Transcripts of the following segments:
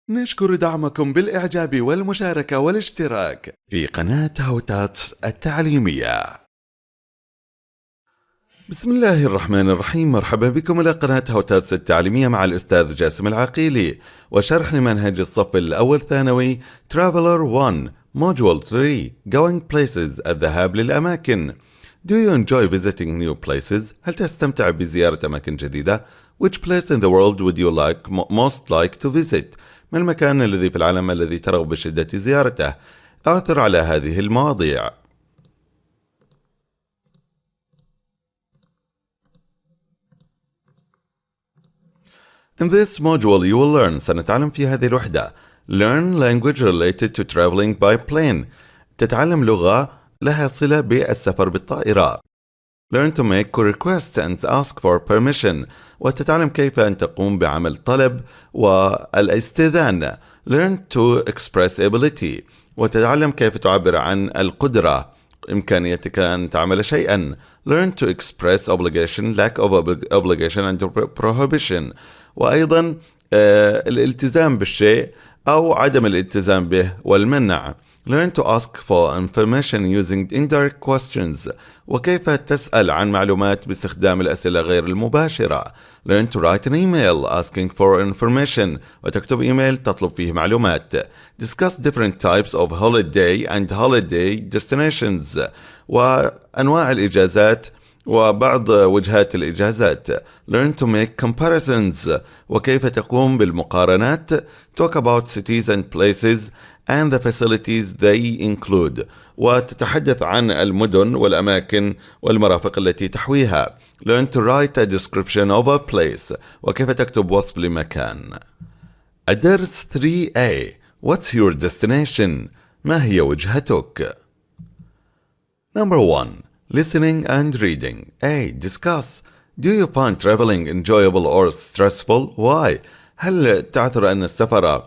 نشكر دعمكم بالإعجاب والمشاركة والاشتراك في قناة تاتس التعليمية. بسم الله الرحمن الرحيم. مرحبا بكم إلى قناة تاتس التعليمية مع الأستاذ جاسم العقيلي، وشرح لمنهج الصف الأول ثانوي Traveler 1 Module 3 Going Places الذهاب للأماكن. Do you enjoy visiting new places؟ هل تستمتع بزيارة أماكن جديدة؟ Which place in the world would you most like to visit؟ ما المكان الذي في العالم الذي ترغب بشدة زيارته؟ أعثر على هذه المواضيع. In this module you will learn. سنتعلم في هذه الوحدة. Learn language related to traveling by plane. تتعلم لغة لها صلة بالسفر بالطائرة. Learn to make requests and ask for permission. وتتعلم كيف أن تقوم بعمل طلب والاستئذان. Learn to express ability. وتتعلم كيف تعبر عن القدرة، إمكانيتك أن تعمل شيئا. Learn to express obligation, lack of obligation and prohibition. وأيضا الالتزام بالشيء أو عدم الالتزام به والمنع. Learn to ask for information using indirect questions. وكيف تسأل عن معلومات باستخدام الأسئلة غير المباشرة. Learn to write an email asking for information. وتكتب إيميل تطلب فيه معلومات. Discuss different types of holiday and holiday destinations. وأنواع الإجازات وبعض وجهات الإجازات. Learn to make comparisons. وكيف تقوم بالمقارنات. Talk about cities and places and the facilities they include. وتتحدث عن المدن والأماكن والمرافق التي تحويها. Learn to write a description of a place. وكيف تكتب وصف لمكان. الدرس 3A What's your destination؟ ما هي وجهتك؟ Number 1 Listening and reading. A. Discuss. Do you find traveling enjoyable or stressful? Why? هل تعثر أن السفر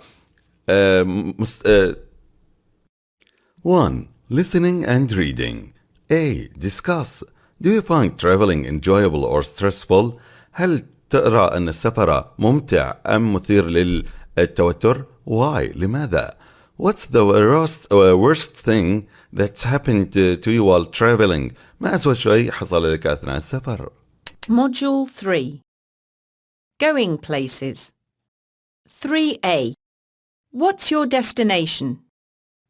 1. Listening and reading. A. Discuss. Do you find traveling enjoyable or stressful? هل ترى أن السفر ممتع أم مثير للتوتر؟ Why? لماذا؟ What's the worst thing that's happened to you while traveling? ما أسوأ شيء حصل لك أثناء السفر؟ Module 3 Going Places. 3A What's your destination?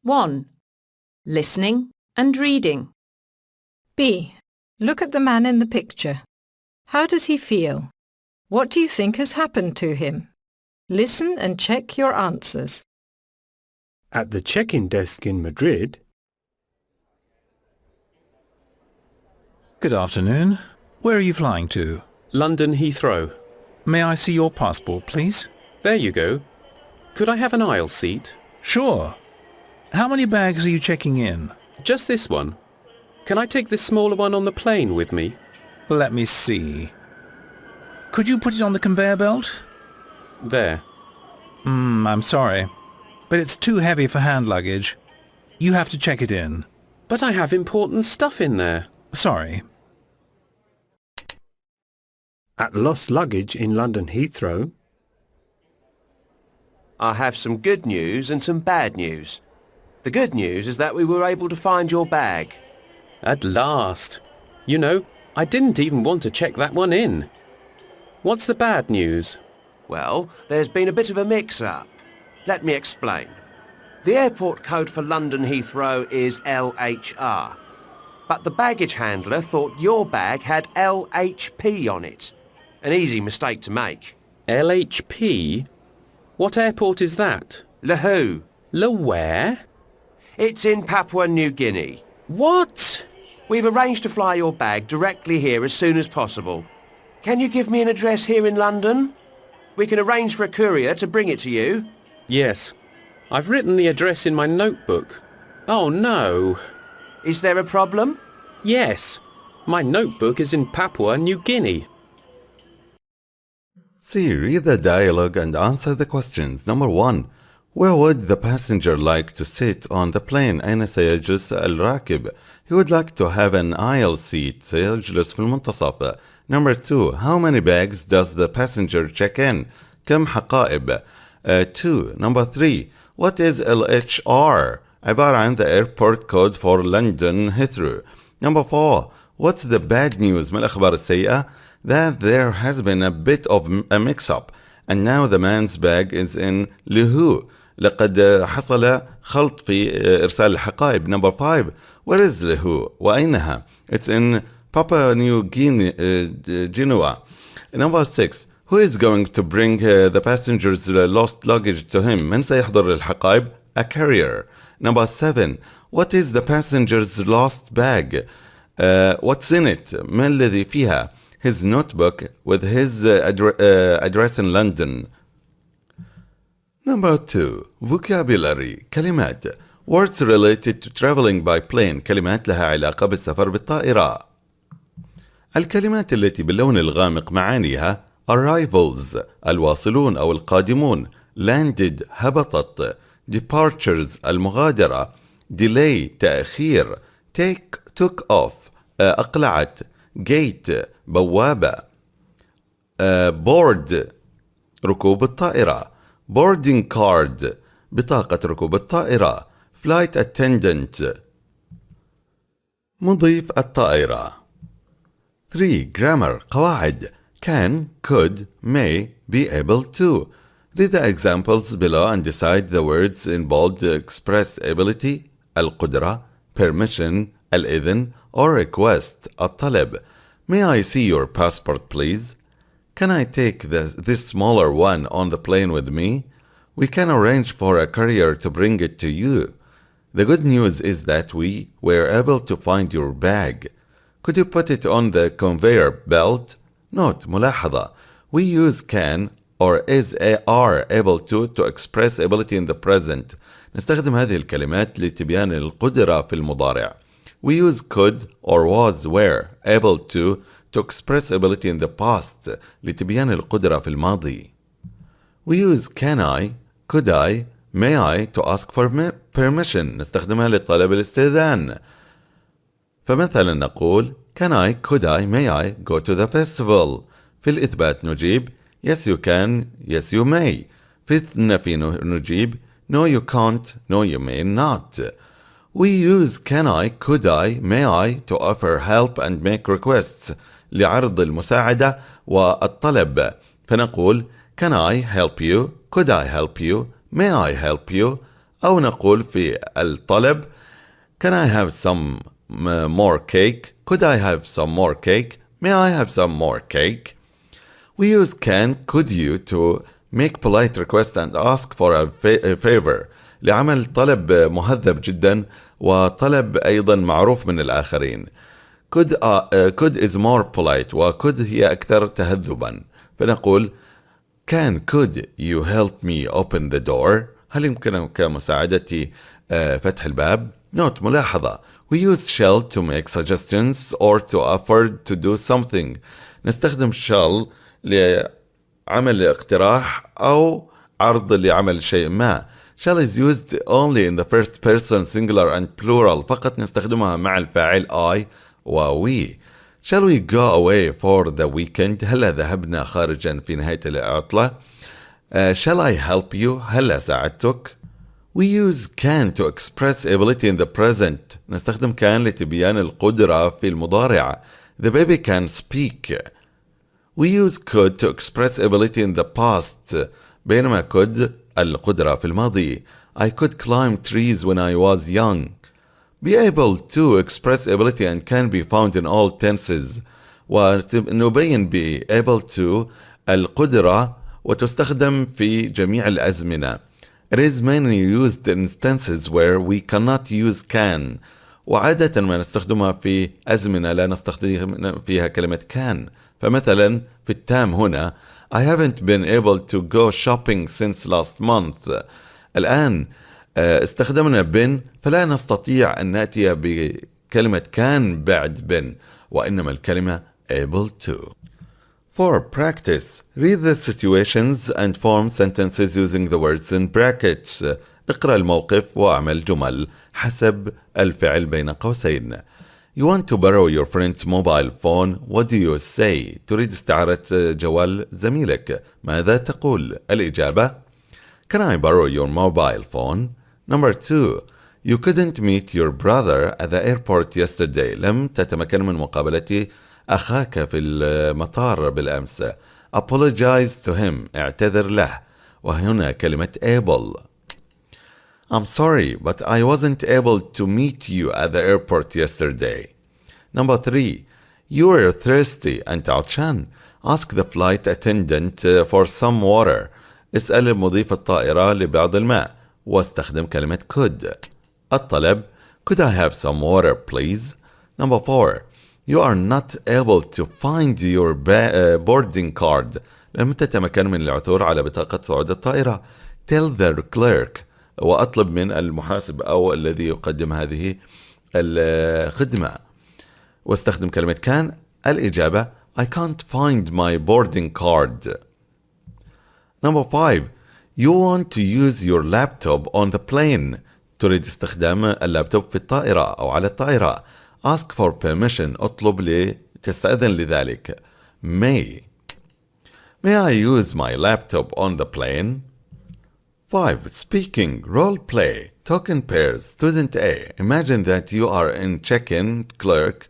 1. Listening and reading. B. Look at the man in the picture. How does he feel? What do you think has happened to him? Listen and check your answers. At the check-in desk in Madrid. Good afternoon. Where are you flying to? London Heathrow. May I see your passport, please? There you go. Could I have an aisle seat? Sure. How many bags are you checking in? Just this one. Can I take this smaller one on the plane with me? Let me see. Could you put it on the conveyor belt? There. I'm sorry, but it's too heavy for hand luggage. You have to check it in. But I have important stuff in there. Sorry. At lost luggage in London Heathrow. I have some good news and some bad news. The good news is that we were able to find your bag. At last. You know, I didn't even want to check that one in. What's the bad news? Well, there's been a bit of a mix-up. Let me explain. The airport code for London Heathrow is LHR. But the baggage handler thought your bag had LHP on it. An easy mistake to make. LHP? What airport is that? Lahoo. La where? It's in Papua New Guinea. What? We've arranged to fly your bag directly here as soon as possible. Can you give me an address here in London? We can arrange for a courier to bring it to you. Yes. I've written the address in my notebook. Oh no. Is there a problem? Yes. My notebook is in Papua New Guinea. C. Read the dialogue and answer the questions. Number 1. Where would the passenger like to sit on the plane? أين سيجلس الراكب? He would like to have an aisle seat. سيجلس في المنتصف. Number 2. How many bags does the passenger check in? كم حقائب؟ 2. Number 3. What is LHR? عبارة عن the airport code for London Heathrow. Number 4. What's the bad news? ما الأخبار السيئة? That there has been a bit of a mix-up and now the man's bag is in Luhu. لقد حصل خلط في إرسال الحقائب. Number 5. Where is Luhu? وأينها? It's in Papua New Guinea, Genoa. Number 6. Who is going to bring the passenger's lost luggage to him? من سيحضر الحقائب? A carrier. Number 7. What is the passenger's lost bag? What's in it? ما الذي فيها? His notebook with his address in London. Number 2. Vocabulary. كلمات. Words related to traveling by plane. كلمات لها علاقة بالسفر بالطائرة. الكلمات التي باللون الغامق معانيها arrivals الواصلون أو القادمون، landed هبطت، departures المغادرة، delay تأخير، took off أقلعت، gate بوابة، board ركوب الطائرة، boarding card بطاقة ركوب الطائرة، flight attendant مضيف الطائرة. 3. Grammar قواعد can, could, may, be able to. Read the examples below and decide the words in bold express ability القدرة, permission الإذن, or request الطلب. May I see your passport please? Can I take this smaller one on the plane with me? We can arrange for a courier to bring it to you. The good news is that we were able to find your bag. Could you put it on the conveyor belt? Note ملاحظة. We use can or is are able to express ability in the present. نستخدم هذه الكلمات لتبيان القدرة في المضارع. We use could or was were able to express ability in the past لتبيان القدرة في الماضي. We use can I, could I, may I to ask for permission. نستخدمها لطلب الاستئذان. فمثلا نقول can I, could I, may I go to the festival. في الإثبات نجيب yes you can, yes you may. في النفي نجيب no you can't, no you may not. We use can I, could I, may I to offer help and make requests لعرض المساعدة والطلب. فنقول can I help you, could I help you, may I help you. أو نقول في الطلب can I have some more cake, could I have some more cake, may I have some more cake. We use can, could you to make polite request and ask for a favor لعمل طلب مهذب جدا وطلب أيضا معروف من الآخرين. could is more polite وcould هي أكثر تهذبا. فنقول can, could you help me open the door? هل يمكنك مساعدتي فتح الباب؟ Note ملاحظة. We use shall to make suggestions or to offer to do something. نستخدم shall لعمل اقتراح أو عرض لعمل شيء ما. Shall is used only in the first person singular and plural. فقط نستخدمها مع الفاعل I و we. Shall we go away for the weekend? هل ذهبنا خارجا في نهاية العطلة؟ Shall I help you? هل أساعدتك؟ We use can to express ability in the present. نستخدم can لتبيان القدرة في المضارع. The baby can speak. We use could to express ability in the past. بينما could القدرة في الماضي. I could climb trees when I was young. Be able to express ability and can be found in all tenses. ونبين be able to القدرة وتستخدم في جميع الأزمنة. It is mainly used in instances where we cannot use can. وعادة ما نستخدمها في أزمنة لا نستخدم فيها كلمة can. فمثلا في التام هنا I haven't been able to go shopping since last month. الآن استخدمنا been فلا نستطيع أن نأتي بكلمة can بعد been وإنما الكلمة able to. For practice, read the situations and form sentences using the words in brackets. اقرأ الموقف واعمل جمل حسب الفعل بين قوسين. You want to borrow your friend's mobile phone. What do you say? تريد استعارة جوال زميلك. ماذا تقول؟ الإجابة Can I borrow your mobile phone? Number 2. You couldn't meet your brother at the airport yesterday. لم تتمكن من مقابلة أخاك في المطار بالأمس. Apologize to him. اعتذر له. وهنا كلمة able. I'm sorry, but I wasn't able to meet you at the airport yesterday. Number 3. You were thirsty. أنت عطشان. Ask the flight attendant for some water. اسأل مضيف الطائرة لبعض الماء. واستخدم كلمة could. الطلب. Could I have some water, please? Number 4. You are not able to find your boarding card. لم تتمكن من العثور على بطاقة صعود الطائرة. Tell the clerk. وأطلب من المحاسب أو الذي يقدم هذه الخدمة. واستخدم كلمة كان. الإجابة I can't find my boarding card. Number 5. You want to use your laptop on the plane. تريد استخدام اللابتوب في الطائرة أو على الطائرة. Ask for permission. اطلب تستأذن لذلك. May I use my laptop on the plane? 5. Speaking. Role play. Talk in pairs. Student A. Imagine that you are in check-in clerk.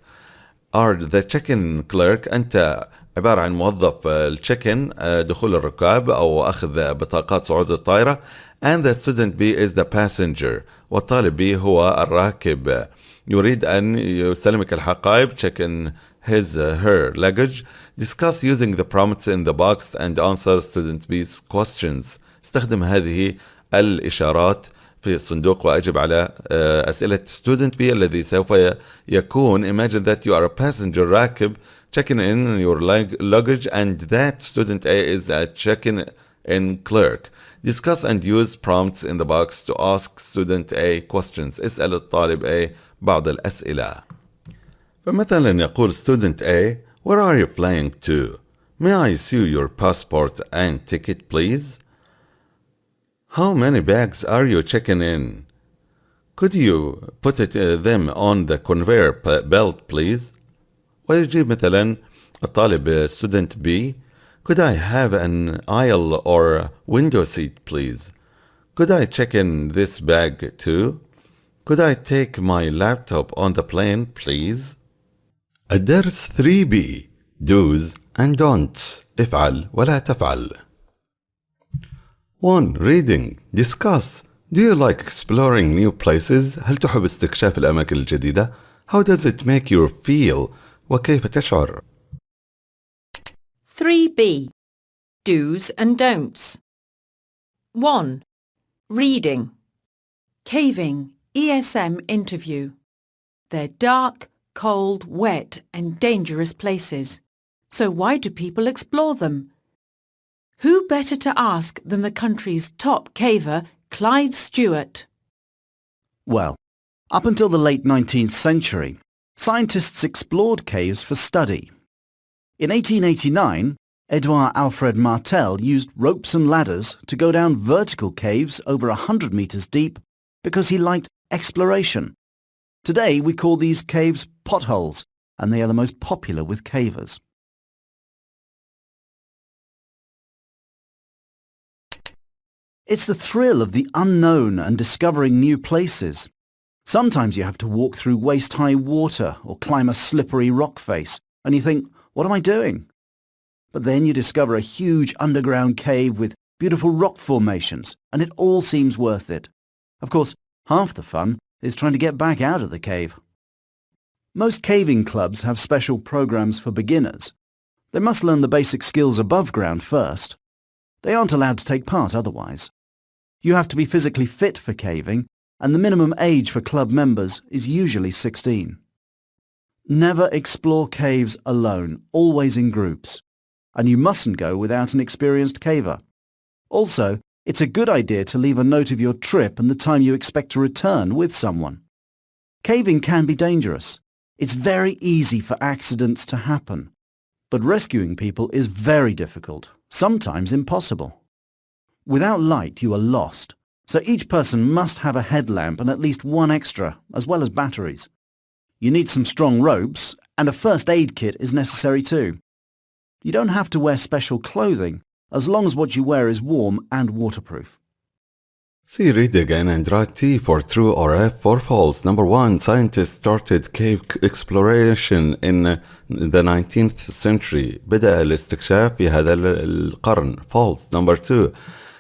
Are the check-in clerk. أنت عبارة عن موظف الcheck-in دخول الركاب أو أخذ بطاقات صعود الطائرة. And the student B is the passenger. والطالب B هو الراكب. يريد أن يسلمك الحقائب. Check in her luggage. Discuss using the prompts in the box and answer student B's questions. استخدم هذه الإشارات في الصندوق وأجب على أسئلة student B الذي سوف يكون. Imagine that you are a passenger راكب checking in your luggage and that student A is a check-in clerk. Discuss and use prompts in the box to ask student A questions. اسأل الطالب A بعض الأسئلة. فمثلا يقول student A, where are you flying to? May I see your passport and ticket please? How many bags are you checking in? Could you put them on the conveyor belt please? ويجيب مثلا الطالب student B, could I have an aisle or window seat please? Could I check in this bag too? Could I take my laptop on the plane please? الدرس 3B. Do's and don'ts. افعل ولا تفعل. 1. Reading. Discuss. Do you like exploring new places? هل تحب استكشاف الأماكن الجديدة? How does it make you feel? وكيف تشعر؟ 3B. Do's and don'ts. 1. Reading. Caving, ESM interview. They're dark, cold, wet and dangerous places. So why do people explore them? Who better to ask than the country's top caver, Clive Stewart? Well, up until the late 19th century, scientists explored caves for study. In 1889, Edouard Alfred Martel used ropes and ladders to go down vertical caves over 100 meters deep because he liked exploration. Today we call these caves potholes, and they are the most popular with cavers. It's the thrill of the unknown and discovering new places. Sometimes you have to walk through waist-high water or climb a slippery rock face, and you think, what am I doing? But then you discover a huge underground cave with beautiful rock formations, and it all seems worth it. Of course, half the fun is trying to get back out of the cave. Most caving clubs have special programs for beginners. They must learn the basic skills above ground first. They aren't allowed to take part otherwise. You have to be physically fit for caving, and the minimum age for club members is usually 16. Never explore caves alone, always in groups. And you mustn't go without an experienced caver. Also, it's a good idea to leave a note of your trip and the time you expect to return with someone. Caving can be dangerous. It's very easy for accidents to happen. But rescuing people is very difficult, sometimes impossible. Without light, you are lost, so each person must have a headlamp and at least one extra, as well as batteries. You need some strong ropes, and a first aid kit is necessary too. You don't have to wear special clothing, as long as what you wear is warm and waterproof. See, read again and write T for true or F for false. Number 1. Scientists started cave exploration in the 19th century. بدأ الاستكشاف في هذا القرن. False. Number 2.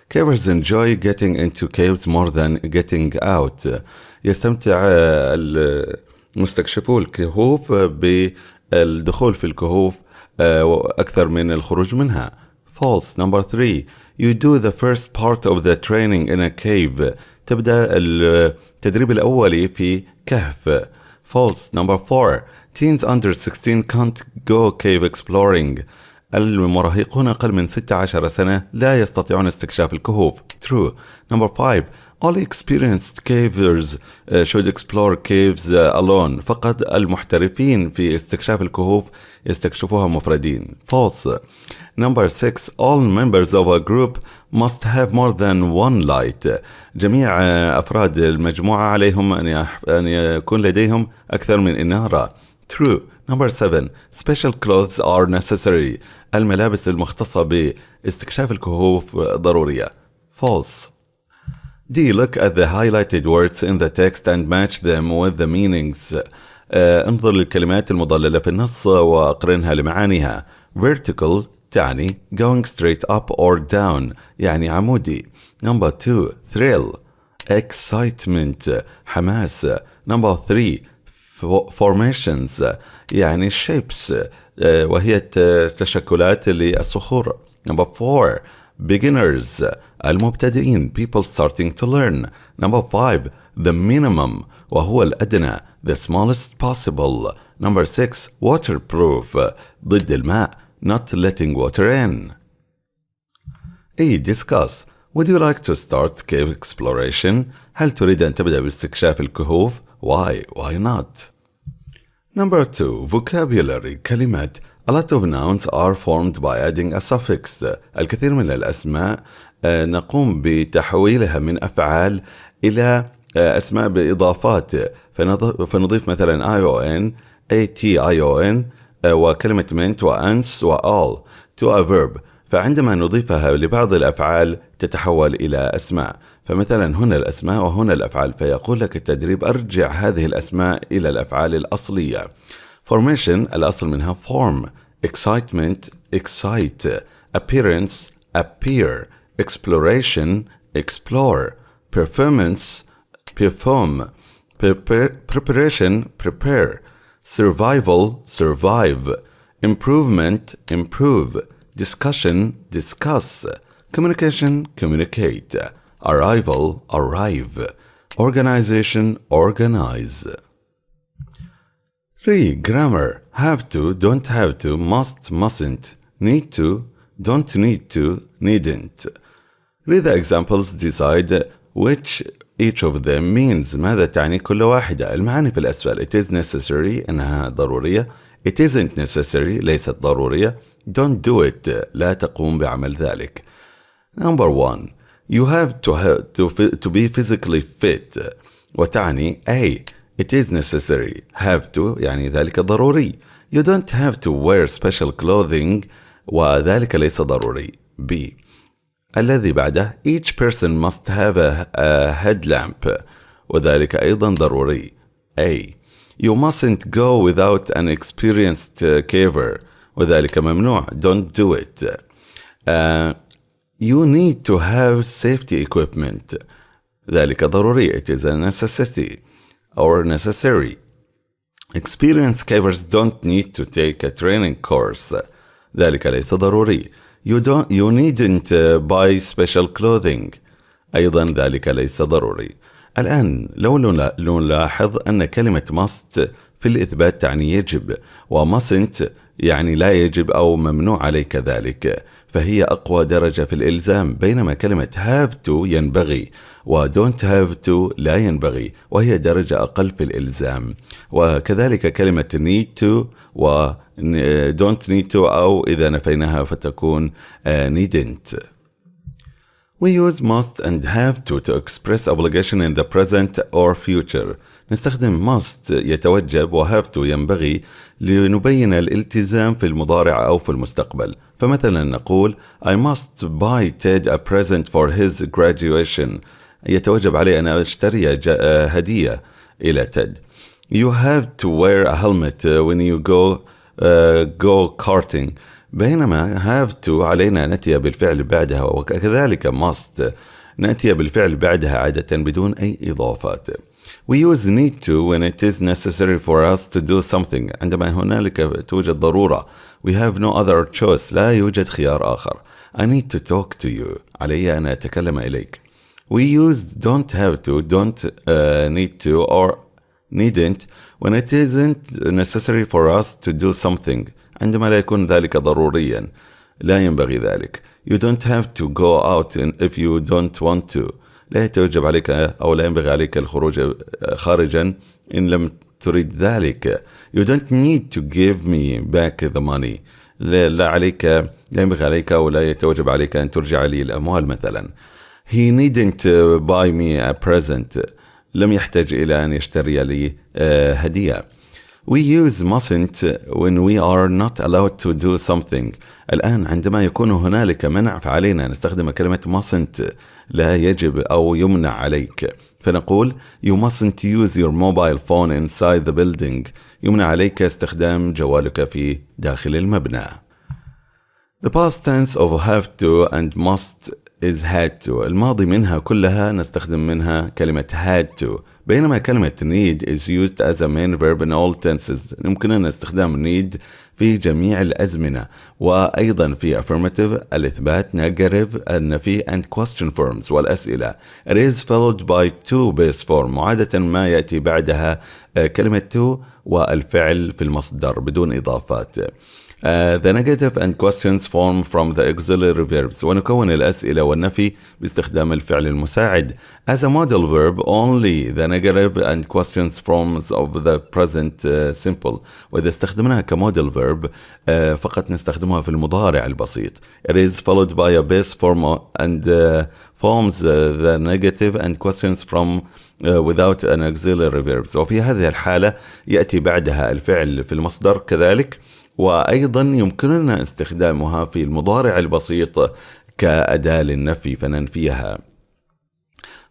Cavers enjoy getting into caves more than getting out. يستمتع مستكشفو الكهوف بالدخول في الكهوف أكثر من الخروج منها. False. Number 3. You do the first part of the training in a cave. تبدأ التدريب الأولي في كهف. False. Number 4. Teens under 16 can't go cave exploring. المراهقون أقل من 16 سنة لا يستطيعون استكشاف الكهوف. True. Number 5. All experienced cavers should explore caves alone. فقط المحترفين في استكشاف الكهوف يستكشفوها مفردين. False. Number 6. All members of a group must have more than one light. جميع أفراد المجموعة عليهم أن يكون لديهم أكثر من إنارة. True. Number 7. Special clothes are necessary. الملابس المختصة باستكشاف الكهوف ضرورية. False. D. Look at the highlighted words in the text and match them with the meanings. انظر للكلمات المضللة في النص وأقرنها لمعانيها. Vertical تعني going straight up or down يعني عمودي. Number 2. Thrill excitement حماس. Number 3. Formations يعني shapes وهي التشكلات للصخور. Number 4. Beginners المبتدئين people starting to learn. Number 5. The minimum وهو الأدنى the smallest possible. Number 6. Waterproof ضد الماء not letting water in. A. Discuss. Would you like to start cave exploration? هل تريد أن تبدأ باستكشاف الكهوف؟ Why? Why not? Number 2. Vocabulary كلمات. A lot of nouns are formed by adding a suffix. الكثير من الأسماء نقوم بتحويلها من أفعال إلى أسماء بإضافات فنضيف مثلا ion, ation وكلمة meant وأنس وall to a verb. فعندما نضيفها لبعض الأفعال تتحول إلى أسماء. فمثلا هنا الأسماء وهنا الأفعال. فيقول لك التدريب أرجع هذه الأسماء إلى الأفعال الأصلية. Formation الأصل منها form. Excitement excite. Appearance appear. Exploration explore. Performance perform. Preparation prepare. Survival survive. Improvement improve. Discussion discuss. Communication communicate. Arrival arrive. Organization organize. 3. Grammar. Have to, don't have to, must, mustn't, need to, don't need to, needn't. Read the examples, decide which each of them means. ماذا تعني كل واحدة؟ المعاني في الأسفل. It is necessary إنها ضرورية. It isn't necessary ليست ضرورية. Don't do it لا تقوم بعمل ذلك. Number 1. You have to be physically fit. وتعني A. It is necessary. Have to يعني ذلك ضروري. You don't have to wear special clothing وذلك ليس ضروري. B. الذي بعده each person must have a headlamp وذلك أيضا ضروري. A. You mustn't go without an experienced caver وذلك ممنوع. Don't do it. You need to have safety equipment. ذلك ضروري. It is a necessity or necessary. Experienced cavers don't need to take a training course. ذلك ليس ضروري. You needn't buy special clothing. أيضا ذلك ليس ضروري. الآن لو نلاحظ أن كلمة must في الإثبات تعني يجب وmustn't يعني لا يجب أو ممنوع عليك ذلك فهي أقوى درجة في الإلزام بينما كلمة have to ينبغي و don't have to لا ينبغي وهي درجة أقل في الإلزام وكذلك كلمة need to و don't need to أو إذا نفيناها فتكون needn't. We use must and have to express obligation in the present or future. نستخدم must يتوجب و have to ينبغي لنبين الالتزام في المضارع أو في المستقبل. فمثلا نقول I must buy Ted a present for his graduation. يتوجب علي أن أشتري هدية إلى تيد. You have to wear a helmet when you go karting. بينما have to علينا نأتي بالفعل بعدها، وكذلك must نأتي بالفعل بعدها عادة بدون أي إضافات. We use need to when it is necessary for us to do something. عندما هنالك توجد ضرورة. We have no other choice. لا يوجد خيار آخر. I need to talk to you. علي أن أتكلم إليك. We use don't have to, don't need to, or needn't when it isn't necessary for us to do something. عندما لا يكون ذلك ضروريا. لا ينبغي ذلك. You don't have to go out if you don't want to. لا يتوجب عليك أو لا ينبغي عليك الخروج خارجا إن لم تريد ذلك. You don't need to give me back the money. لا ينبغي عليك أو لا يتوجب عليك أن ترجع لي الأموال مثلا. He needn't buy me a present. لم يحتاج إلى أن يشتري لي هدية. We use mustn't when we are not allowed to do something. الآن عندما يكون هنالك منع فعلينا نستخدم كلمة mustn't. لا يجب أو يمنع عليك. فنقول You mustn't use your mobile phone inside the building. يمنع عليك استخدام جوالك في داخل المبنى. The past tense of have to and must is had to. الماضي منها كلها نستخدم منها كلمة had to. بينما كلمة need is used as a main verb in all tenses. يمكننا استخدام need في جميع الأزمنة، وأيضا في affirmative الإثبات، negative النفي and question forms والأسئلة. It is followed by to base form. وعادة ما يأتي بعدها كلمة to والفعل في المصدر بدون إضافات. The negative and questions form from the auxiliary verbs. ونكون الأسئلة والنفي باستخدام الفعل المساعد. As a model verb, only the negative and questions forms of the present simple. وإذا استخدمناها كموديل verb فقط نستخدمها في المضارع البسيط. It is followed by a base form and forms the negative and questions from without an auxiliary verbs. وفي هذه الحالة يأتي بعدها الفعل في المصدر كذلك. وأيضا يمكننا استخدامها في المضارع البسيط كأداة للنفي فننفيها.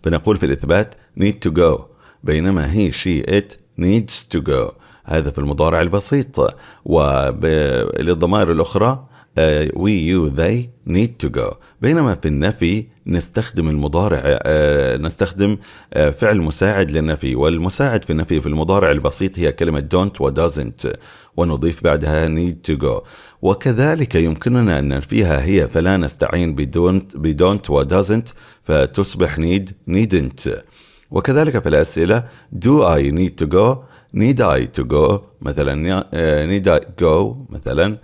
فنقول في الإثبات need to go، بينما he she it needs to go. هذا في المضارع البسيط. وللضمائر الأخرى we you they need to go. بينما في النفي نستخدم المضارع نستخدم فعل مساعد للنفي، والمساعد في النفي في المضارع البسيط هي كلمة don't و doesn't، ونضيف بعدها need to go. وكذلك يمكننا أن ننفيها هي، فلا نستعين ب don't و doesn't فتصبح need needn't. وكذلك في الأسئلة do I need to go need I to go مثلا need I go مثلا،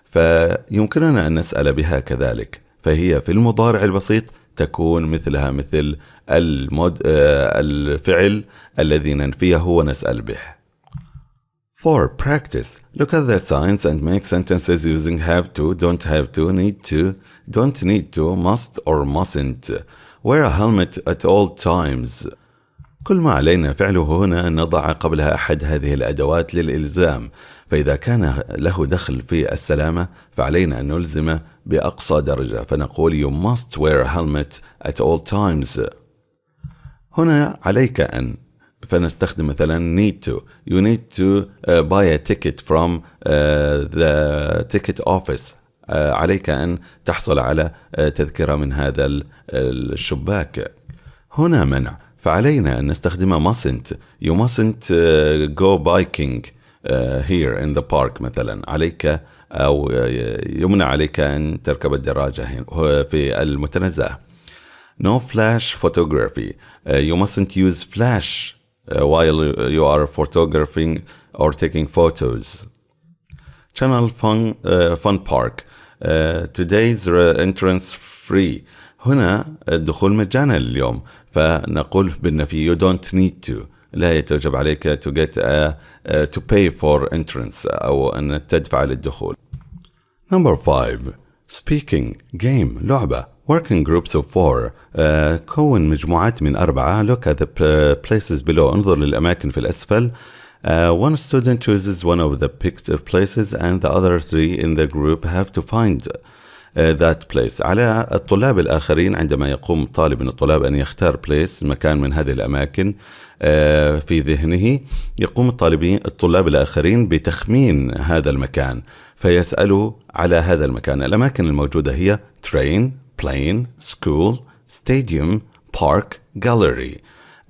فيمكننا أن نسأل بها كذلك. فهي في المضارع البسيط تكون مثلها مثل الفعل الذي ننفيه ونسأل به. For practice, look at the signs and make sentences using have to, don't have to, need to, don't need to, must or mustn't. Wear a helmet at all times. كل ما علينا فعله هنا أن نضع قبلها أحد هذه الأدوات للإلزام، فإذا كان له دخل في السلامة فعلينا أن نلزم بأقصى درجة، فنقول you must wear a helmet at all times. هنا عليك أن، فنستخدم مثلا need to. You need to buy a ticket from the ticket office. عليك أن تحصل على تذكرة من هذا الشباك. هنا منع، فعلينا أن نستخدم mustn't. You mustn't go biking here in the park مثلا. عليك أو يمنع عليك أن تركب الدراجة في المتنزه. No flash photography. You mustn't use flash while you are photographing or taking photos. Channel fun park. Today's entrance free. هنا الدخول مجانا اليوم، فنقول بالنفي you don't need to. لا يتوجب عليك to get to pay for entrance أو أن تدفع للدخول. Number 5. Speaking game لعبة. Working groups of 4. كون مجموعات من 4. Look at the places below. انظر للأماكن في الأسفل. One student chooses one of the picked places and the other 3 in the group have to find that place. على الطلاب الآخرين عندما يقوم طالب من الطلاب أن يختار place مكان من هذه الأماكن في ذهنه، يقوم الطلاب الآخرين بتخمين هذا المكان فيسألوا على هذا المكان. الأماكن الموجودة هي train, plane, school, stadium, park, gallery.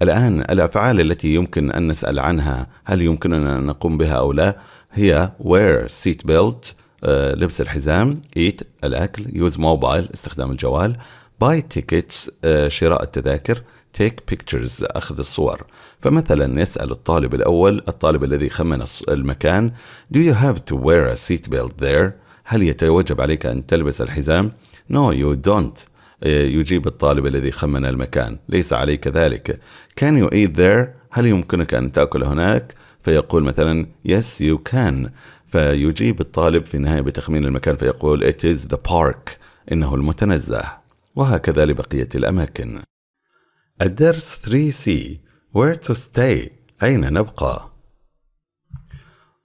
الآن الأفعال التي يمكن أن نسأل عنها هل يمكننا أن نقوم بها أو لا هي wear seat belt لبس الحزام، eat الأكل، use mobile استخدام الجوال، buy tickets شراء التذاكر، take pictures أخذ الصور. فمثلا يسأل الطالب الأول الطالب الذي خمن المكان do you have to wear a seat belt there؟ هل يتوجب عليك أن تلبس الحزام؟ no you don't. يجيب الطالب الذي خمن المكان ليس عليك ذلك. can you eat there؟ هل يمكنك أن تأكل هناك؟ فيقول مثلا yes you can. فيجيب الطالب في النهاية بتخمين المكان فيقول it is the park إنه المتنزه. وهكذا لبقية الأماكن. الدرس 3C where to stay أين نبقى.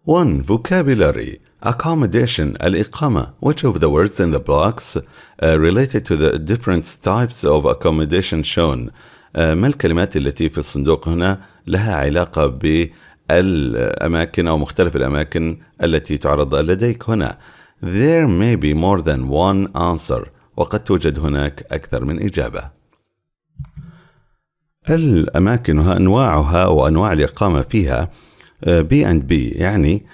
1. Vocabulary accommodation الإقامة. Which of the words in the blocks related to the different types of accommodation shown؟ ما الكلمات التي في الصندوق هنا لها علاقة بالأماكن أو مختلف الأماكن التي تعرض لديك هنا. There may be more than one answer. وقد توجد هناك أكثر من إجابة. الأماكن أنواعها وأنواع الإقامة فيها B&B يعني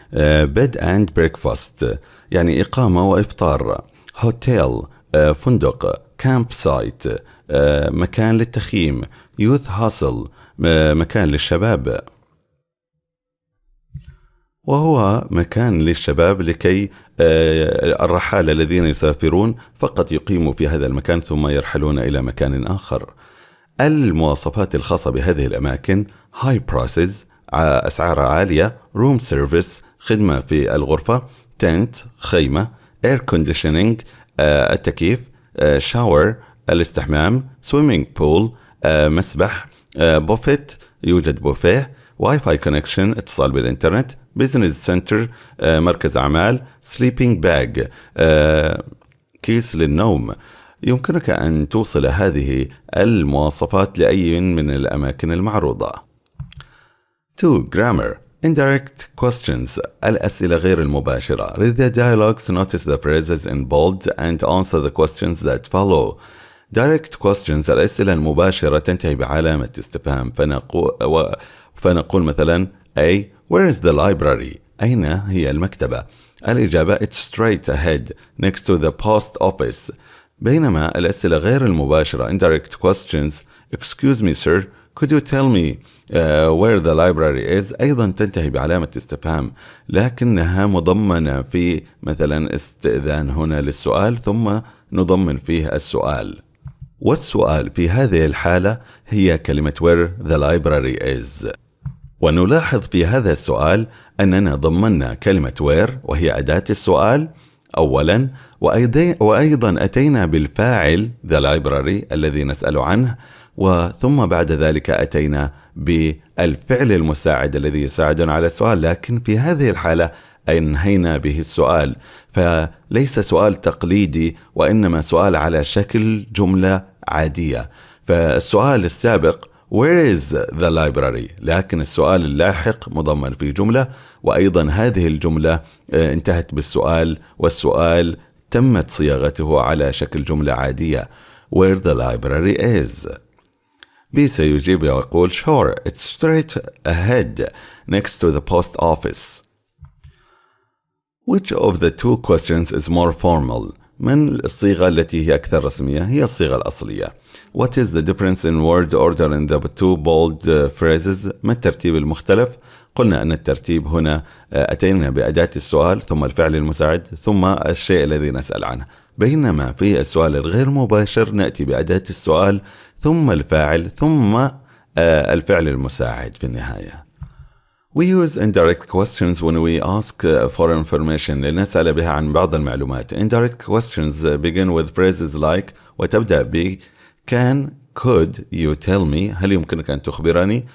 bed and breakfast يعني إقامة وإفطار، hotel فندق، campsite مكان للتخييم، youth hostel مكان للشباب، وهو مكان للشباب لكي الرحالة الذين يسافرون فقط يقيموا في هذا المكان ثم يرحلون إلى مكان آخر. المواصفات الخاصة بهذه الأماكن high prices أسعار عالية، room service خدمة في الغرفة، tent خيمة، air conditioning التكييف، shower الاستحمام، swimming pool مسبح، buffet يوجد بوفيه، واي فاي كونكشن اتصال بالإنترنت، business center مركز أعمال، sleeping bag كيس للنوم. يمكنك أن توصل هذه المواصفات لأي من الأماكن المعروضة. 2. Grammar indirect questions الأسئلة غير المباشرة. Read the dialogues, notice the phrases in bold and answer the questions that follow. Direct questions الأسئلة المباشرة تنتهي بعلامة استفهام فنقول مثلا A. Where is the library؟ أين هي المكتبة؟ الإجابة It's straight ahead next to the post office. بينما الأسئلة غير المباشرة indirect questions Excuse me sir, could you tell me where the library is؟ أيضا تنتهي بعلامة استفهام لكنها مضمنة في مثلا استئذان هنا للسؤال ثم نضمن فيه السؤال، والسؤال في هذه الحالة هي كلمة where the library is. ونلاحظ في هذا السؤال أننا ضمننا كلمة where وهي أداة السؤال أولا، وأيضا أتينا بالفاعل the library الذي نسأل عنه، وثم بعد ذلك أتينا بالفعل المساعد الذي يساعدنا على السؤال، لكن في هذه الحالة أنهينا به السؤال، فليس سؤال تقليدي وإنما سؤال على شكل جملة عادية. فالسؤال السابق Where is the library؟ لكن السؤال اللاحق مضمن في جملة، وأيضا هذه الجملة انتهت بالسؤال، والسؤال تمت صياغته على شكل جملة عادية Where the library is. B سيجيب ويقول Sure, it's straight ahead next to the post office. Which of the two questions is more formal؟ من الصيغة التي هي أكثر رسمية؟ هي الصيغة الأصلية. What is the difference in word order in the two bold phrases؟ ما الترتيب المختلف؟ قلنا أن الترتيب هنا أتينا بأداة السؤال ثم الفعل المساعد ثم الشيء الذي نسأل عنه، بينما في السؤال الغير مباشر نأتي بأداة السؤال ثم الفاعل ثم الفعل المساعد في النهاية. We use indirect questions when we ask for information لنسأل بها عن بعض المعلومات. Indirect questions begin with phrases like وتبدأ ب can, could you tell me؟ هل يمكنك أن تخبرني؟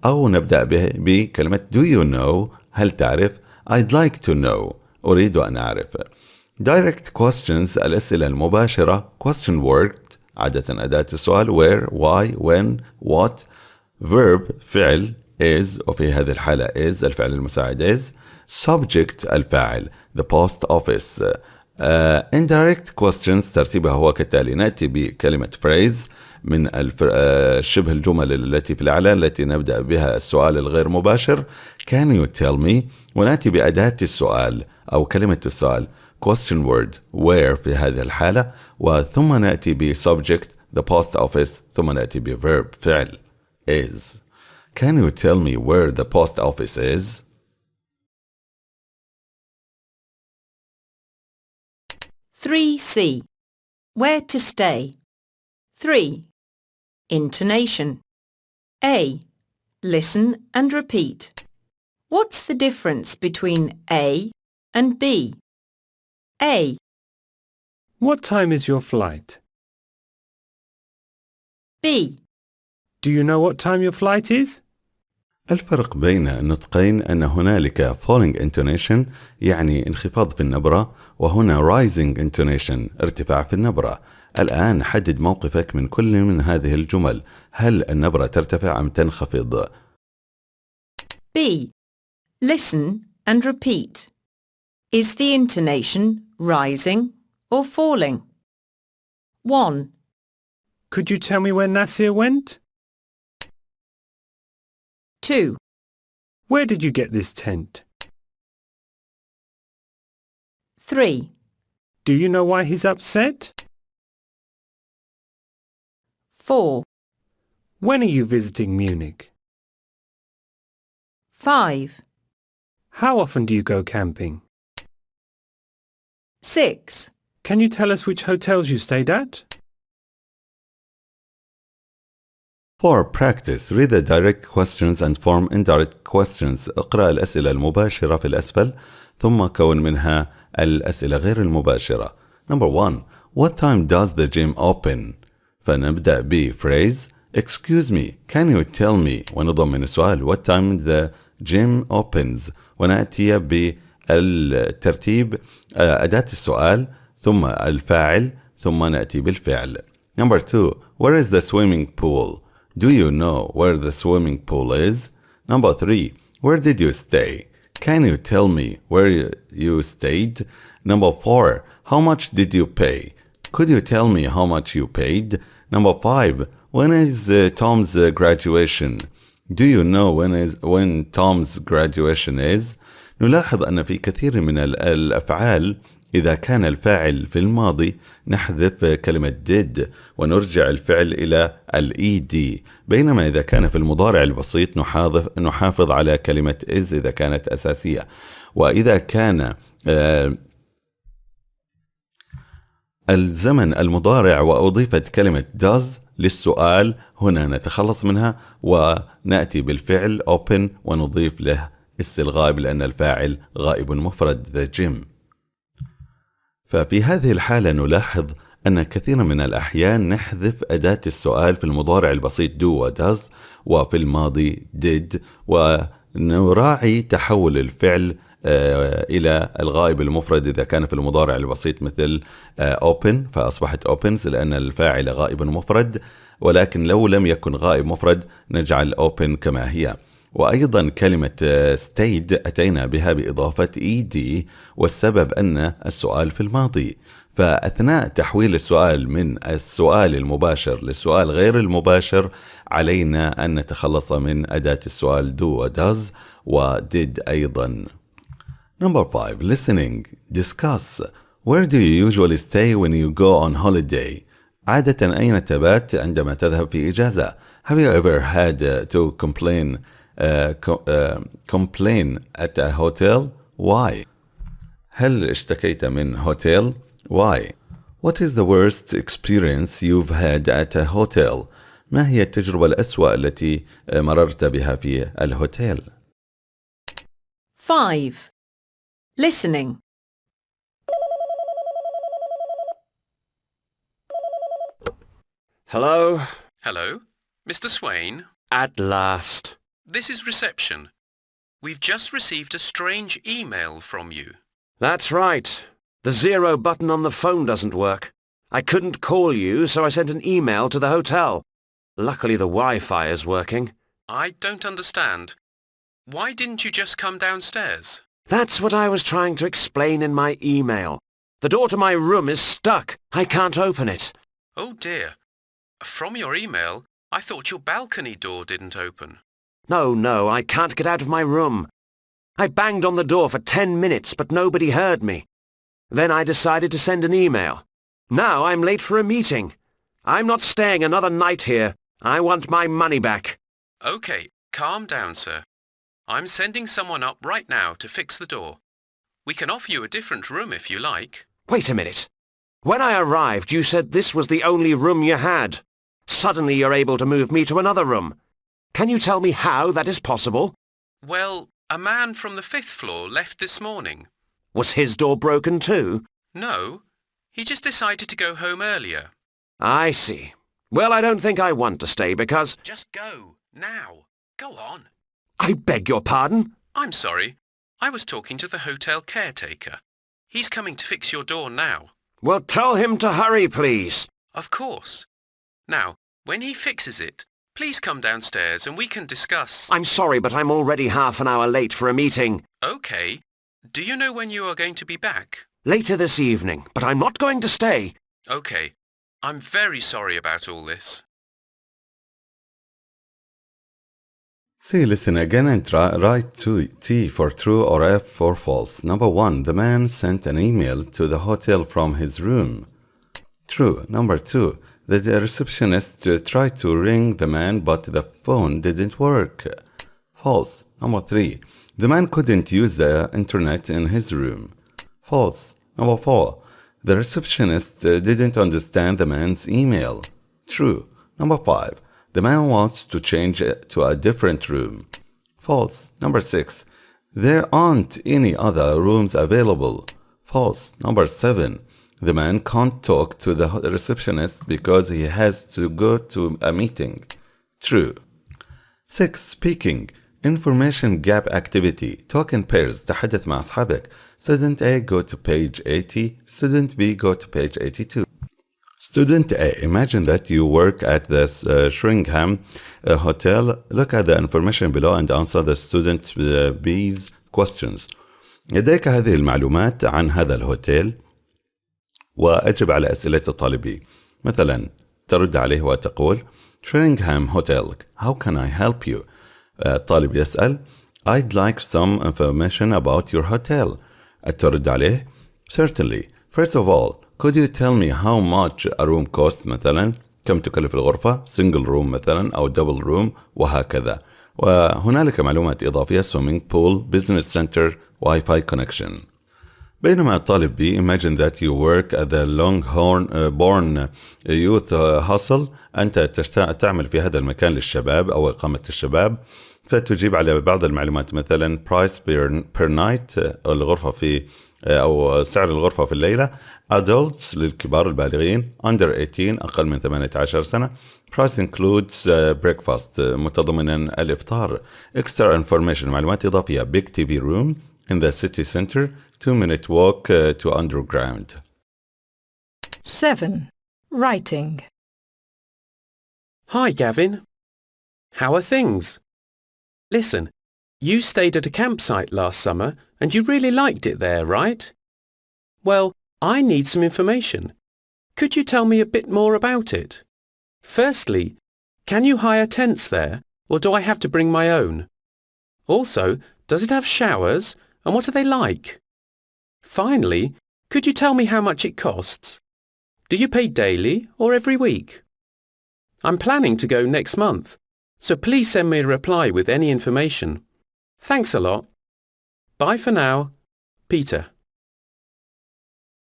أو نبدأ بكلمة do you know؟ هل تعرف؟ I'd like to know أريد أن أعرف. Direct questions الأسئلة المباشرة. question word عادة أداة السؤال. where, why, when, what. verb فعل. is وفي هذه الحالة is الفعل المساعد is. subject الفاعل the post office. indirect questions ترتيبها هو كالتالي. نأتي بكلمة phrase من شبه الجمل التي في الإعلان التي نبدأ بها السؤال الغير مباشر. can you tell me. ونأتي بأداة السؤال أو كلمة السؤال question word where في هذه الحالة. وثم نأتي ب subject the post office. ثم نأتي ب verb فعل is. Can you tell me where the post office is? 3C. Where to stay. 3. Intonation. A. Listen and repeat. What's the difference between A and B? A. What time is your flight? B. Do you know what time your flight is? الفرق بين النطقين أن هنالك falling intonation يعني انخفاض في النبرة، وهنا rising intonation ارتفاع في النبرة. الآن حدد موقفك من كل من هذه الجمل. هل النبرة ترتفع أم تنخفض؟ B. Listen and repeat. Is the intonation rising or falling? 1. Could you tell me where Nasir went? 2. Where did you get this tent? 3. Do you know why he's upset? 4. When are you visiting Munich? 5. How often do you go camping? 6. Can you tell us which hotels you stayed at? For practice, read the direct questions and form indirect questions. اقرأ الأسئلة المباشرة في الأسفل ثم كون منها الأسئلة غير المباشرة. Number 1. What time does the gym open? فنبدأ ب phrase Excuse me, can you tell me? ونضمن السؤال What time the gym opens? ونأتي بالترتيب أداة السؤال ثم الفاعل ثم نأتي بالفعل. Number 2. Where is the swimming pool? Do you know where the swimming pool is? Number 3. Where did you stay? Can you tell me where you stayed? Number 4. How much did you pay? Could you tell me how much you paid? Number 5. When is Tom's graduation? Do you know when Tom's graduation is? نلاحظ أن في كثير من الأفعال إذا كان الفاعل في الماضي نحذف كلمة did ونرجع الفعل إلى ed، بينما إذا كان في المضارع البسيط نحافظ على كلمة is إذا كانت أساسية. وإذا كان الزمن المضارع وأضيفت كلمة does للسؤال هنا نتخلص منها ونأتي بالفعل open ونضيف له الغائب لأن الفاعل غائب مفرد the gym. ففي هذه الحالة نلاحظ أن كثيرا من الأحيان نحذف أداة السؤال في المضارع البسيط do و does وفي الماضي did ونراعي تحول الفعل إلى الغائب المفرد إذا كان في المضارع البسيط مثل open فأصبحت opens لأن الفاعل غائب مفرد، ولكن لو لم يكن غائب مفرد نجعل open كما هي. وأيضا كلمة stayed أتينا بها بإضافة ed والسبب أن السؤال في الماضي، فأثناء تحويل السؤال من السؤال المباشر للسؤال غير المباشر علينا أن نتخلص من أداة السؤال do و does و did أيضا. Number 5. Listening. Discuss. Where do you usually stay when you go on holiday? عادة أين تبات عندما تذهب في إجازة؟ Have you ever had to complain at a hotel? Why? هل اشتكيت من هوتيل؟ Why? What is the worst experience you've had at a hotel? ما هي التجربة الأسوأ التي مررت بها في الهوتيل؟ 5. Listening. Hello? Hello? Mr. Swain? At last. This is reception. We've just received a strange email from you. That's right. The 0 button on the phone doesn't work. I couldn't call you, so I sent an email to the hotel. Luckily the Wi-Fi is working. I don't understand. Why didn't you just come downstairs? That's what I was trying to explain in my email. The door to my room is stuck. I can't open it. Oh dear. From your email, I thought your balcony door didn't open. No, I can't get out of my room. I banged on the door for 10 minutes, but nobody heard me. Then I decided to send an email. Now I'm late for a meeting. I'm not staying another night here. I want my money back. Okay, calm down, sir. I'm sending someone up right now to fix the door. We can offer you a different room if you like. Wait a minute. When I arrived, you said this was the only room you had. Suddenly you're able to move me to another room. Can you tell me how that is possible? Well, a man from the 5th floor left this morning. Was his door broken too? No, he just decided to go home earlier. I see. Well, I don't think I want to stay because... Just go, now. Go on. I beg your pardon? I'm sorry. I was talking to the hotel caretaker. He's coming to fix your door now. Well, tell him to hurry, please. Of course. Now, when he fixes it, please come downstairs and we can discuss... I'm sorry, but I'm already half an hour late for a meeting. Okay. Do you know when you are going to be back? Later this evening, but I'm not going to stay. Okay. I'm very sorry about all this. See, listen again and write T for true or F for false. Number 1, the man sent an email to the hotel from his room. True. Number 2, the receptionist tried to ring the man but the phone didn't work. False. Number 3, the man couldn't use the internet in his room. False. Number 4, the receptionist didn't understand the man's email. True. Number 5, the man wants to change it to a different room. False. Number 6, there aren't any other rooms available. False. Number 7, the man can't talk to the receptionist because he has to go to a meeting. True. 6. Speaking. Information gap activity. Talk in pairs. تحدث مع أصحابك. Student A, go to page 80. Student B, go to page 82. Student A, imagine that you work at the Shringham Hotel. Look at the information below and answer the student B's questions. لديك هذه المعلومات عن هذا الهوتيل وأجب على أسئلة الطالب. مثلا ترد عليه وتقول Shringham Hotel, how can I help you? الطالب يسأل I'd like some information about your hotel. ترد عليه Certainly. First of all, could you tell me how much a room costs مثلا؟ كم تكلف الغرفة؟ single room مثلا أو double room وهكذا. وهنالك معلومات إضافية swimming pool, business center, Wi-Fi connection. بينما الطالب B, imagine that you work at the Longhorn Youth Hustle. أنت تعمل في هذا المكان للشباب أو إقامة الشباب. فتجيب على بعض المعلومات مثلا price per night الغرفة في أو سعر الغرفة في الليلة. adults للكبار البالغين. under 18 أقل من 18 سنة. price includes breakfast متضمنا الإفطار. extra information معلومات إضافية big TV room in the city center. 2-minute walk to underground. 7. Writing. Hi, Gavin. How are things? Listen, you stayed at a campsite last summer and you really liked it there, right? Well, I need some information. Could you tell me a bit more about it? Firstly, can you hire tents there, or do I have to bring my own? Also, does it have showers, and what are they like? Finally, could you tell me how much it costs? Do you pay daily or every week? I'm planning to go next month, so please send me a reply with any information. Thanks a lot. Bye for now. Peter.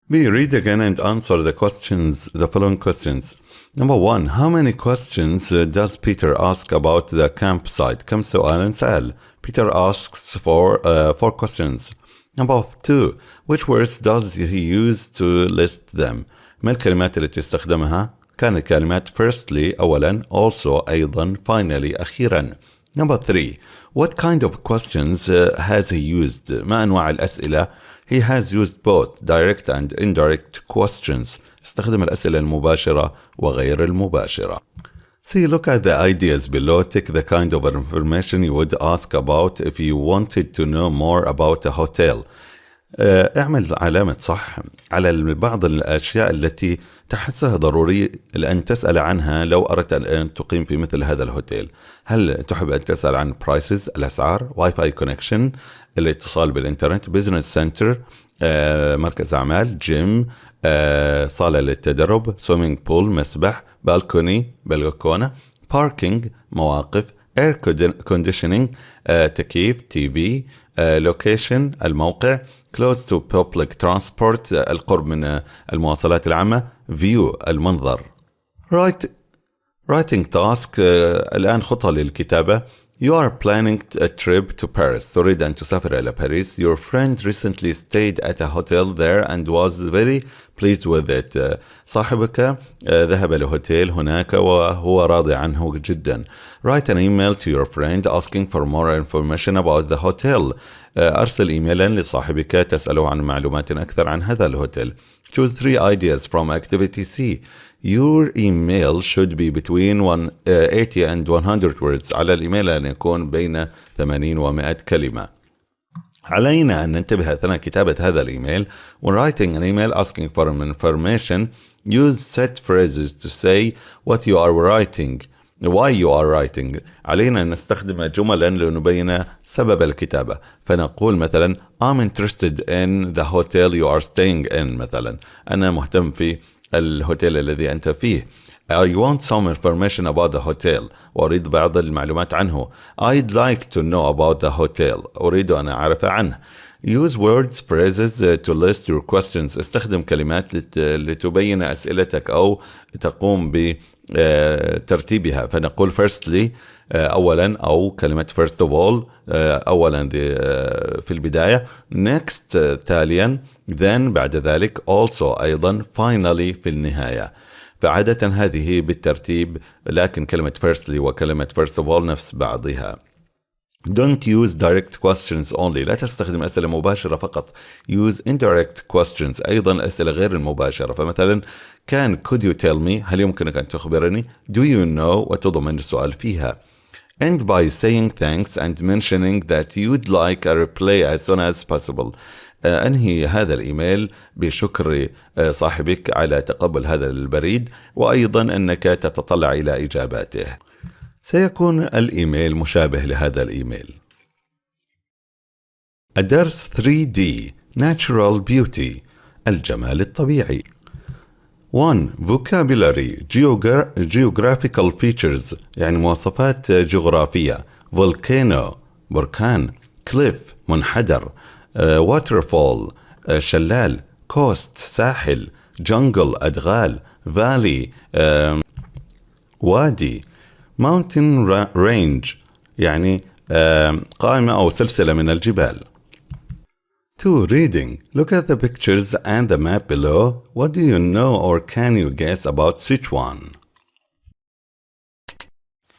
B. Read again and answer the following questions. Number 1. How many questions does Peter ask about the campsite? كم سؤال سأل? Peter asks for 4 questions. Number 2. Which words does he use to list them? ما الكلمات التي استخدمها؟ كانت كلمات firstly أولا, also أيضا, finally أخيرا. Number 3. What kind of questions has he used? ما أنواع الأسئلة؟ He has used both direct and indirect questions. استخدم الأسئلة المباشرة وغير المباشرة. See, look at the ideas below. Take the kind of information you would ask about if you wanted to know more about a hotel. اعمل علامة صح على بعض الأشياء التي تحسها ضروري أن تسأل عنها لو أردت أن تقيم في مثل هذا الهوتيل. هل تحب أن تسأل عن prices الأسعار، واي فاي كونكشن الاتصال بالإنترنت، business center مركز أعمال، جيم صالة للتدرب، swimming pool مسبح، بالكوني بلكونة، parking مواقف، air conditioning تكييف، TV location الموقع، close to public transport القرب من المواصلات العامة، view المنظر. writing task الآن خطة للكتابة. You are planning a trip to Paris. تريد أن تسافر إلى باريس. Your friend recently stayed at a hotel there and was very pleased with it. صاحبك ذهب لهوتيل هناك وهو راضي عنه جدا. Write an email to your friend asking for more information about the hotel. أرسل إيميلا لصاحبك تسأله عن معلومات أكثر عن هذا الهوتيل. Choose 3 ideas from activity C. Your email should be between 80 and 100 words. على الإيميل أن يكون بين 80 و 100 كلمة. علينا أن ننتبه أثناء كتابة هذا الإيميل. When writing an email asking for information, use set phrases to say what you are writing, why you are writing. علينا أن نستخدم جملا لنبين سبب الكتابة. فنقول مثلا I'm interested in the hotel you are staying in. مثلا أنا مهتم في الهوتيل الذي أنت فيه. I want some information about the hotel. أريد بعض المعلومات عنه. I'd like to know about the hotel. أريد أن أعرف عنه. Use words, phrases to list your questions. استخدم كلمات لتبين أسئلتك أو تقوم بترتيبها. فنقول firstly أولا أو كلمة first of all أولا في البداية. Next تاليا. Then بعد ذلك. Also أيضا. Finally في النهاية. فعادة هذه بالترتيب لكن كلمة firstly وكلمة first of all نفس بعضها. Don't use direct questions only. لا تستخدم أسئلة مباشرة فقط. Use indirect questions. أيضا أسئلة غير المباشرة. فمثلا could you tell me هل يمكنك أن تخبرني. Do you know وتضمن السؤال فيها. End by saying thanks and mentioning that you'd like a reply as soon as possible. أنهي هذا الإيميل بشكر صاحبك على تقبل هذا البريد وأيضا أنك تتطلع إلى إجاباته. سيكون الإيميل مشابه لهذا الإيميل. الدرس 3D Natural Beauty الجمال الطبيعي. 1. Vocabulary Geographical features يعني مواصفات جغرافية. Volcano بركان. Cliff منحدر. Waterfall شلال. Coast ساحل. Jungle أدغال. Valley وادي. Mountain range يعني قائمة أو سلسلة من الجبال. 2. Reading. Look at the pictures and the map below. What do you know or can you guess about Sichuan?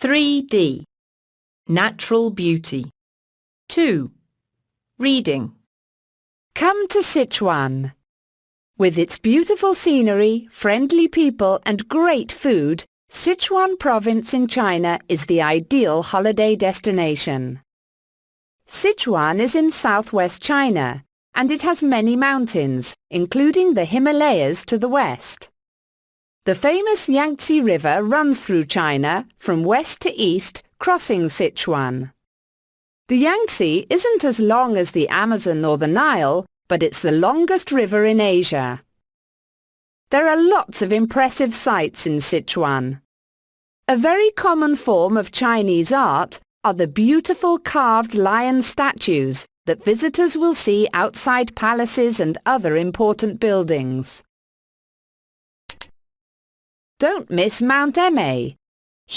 3D. Natural beauty. 2. Reading. Come to Sichuan. With its beautiful scenery, friendly people and great food, Sichuan province in China is the ideal holiday destination. Sichuan is in southwest China, and it has many mountains, including the Himalayas to the west. The famous Yangtze River runs through China from west to east, crossing Sichuan. The Yangtze isn't as long as the Amazon or the Nile, but it's the longest river in Asia. There are lots of impressive sights in Sichuan. A very common form of Chinese art are the beautiful carved lion statues that visitors will see outside palaces and other important buildings. Don't miss Mount Emei.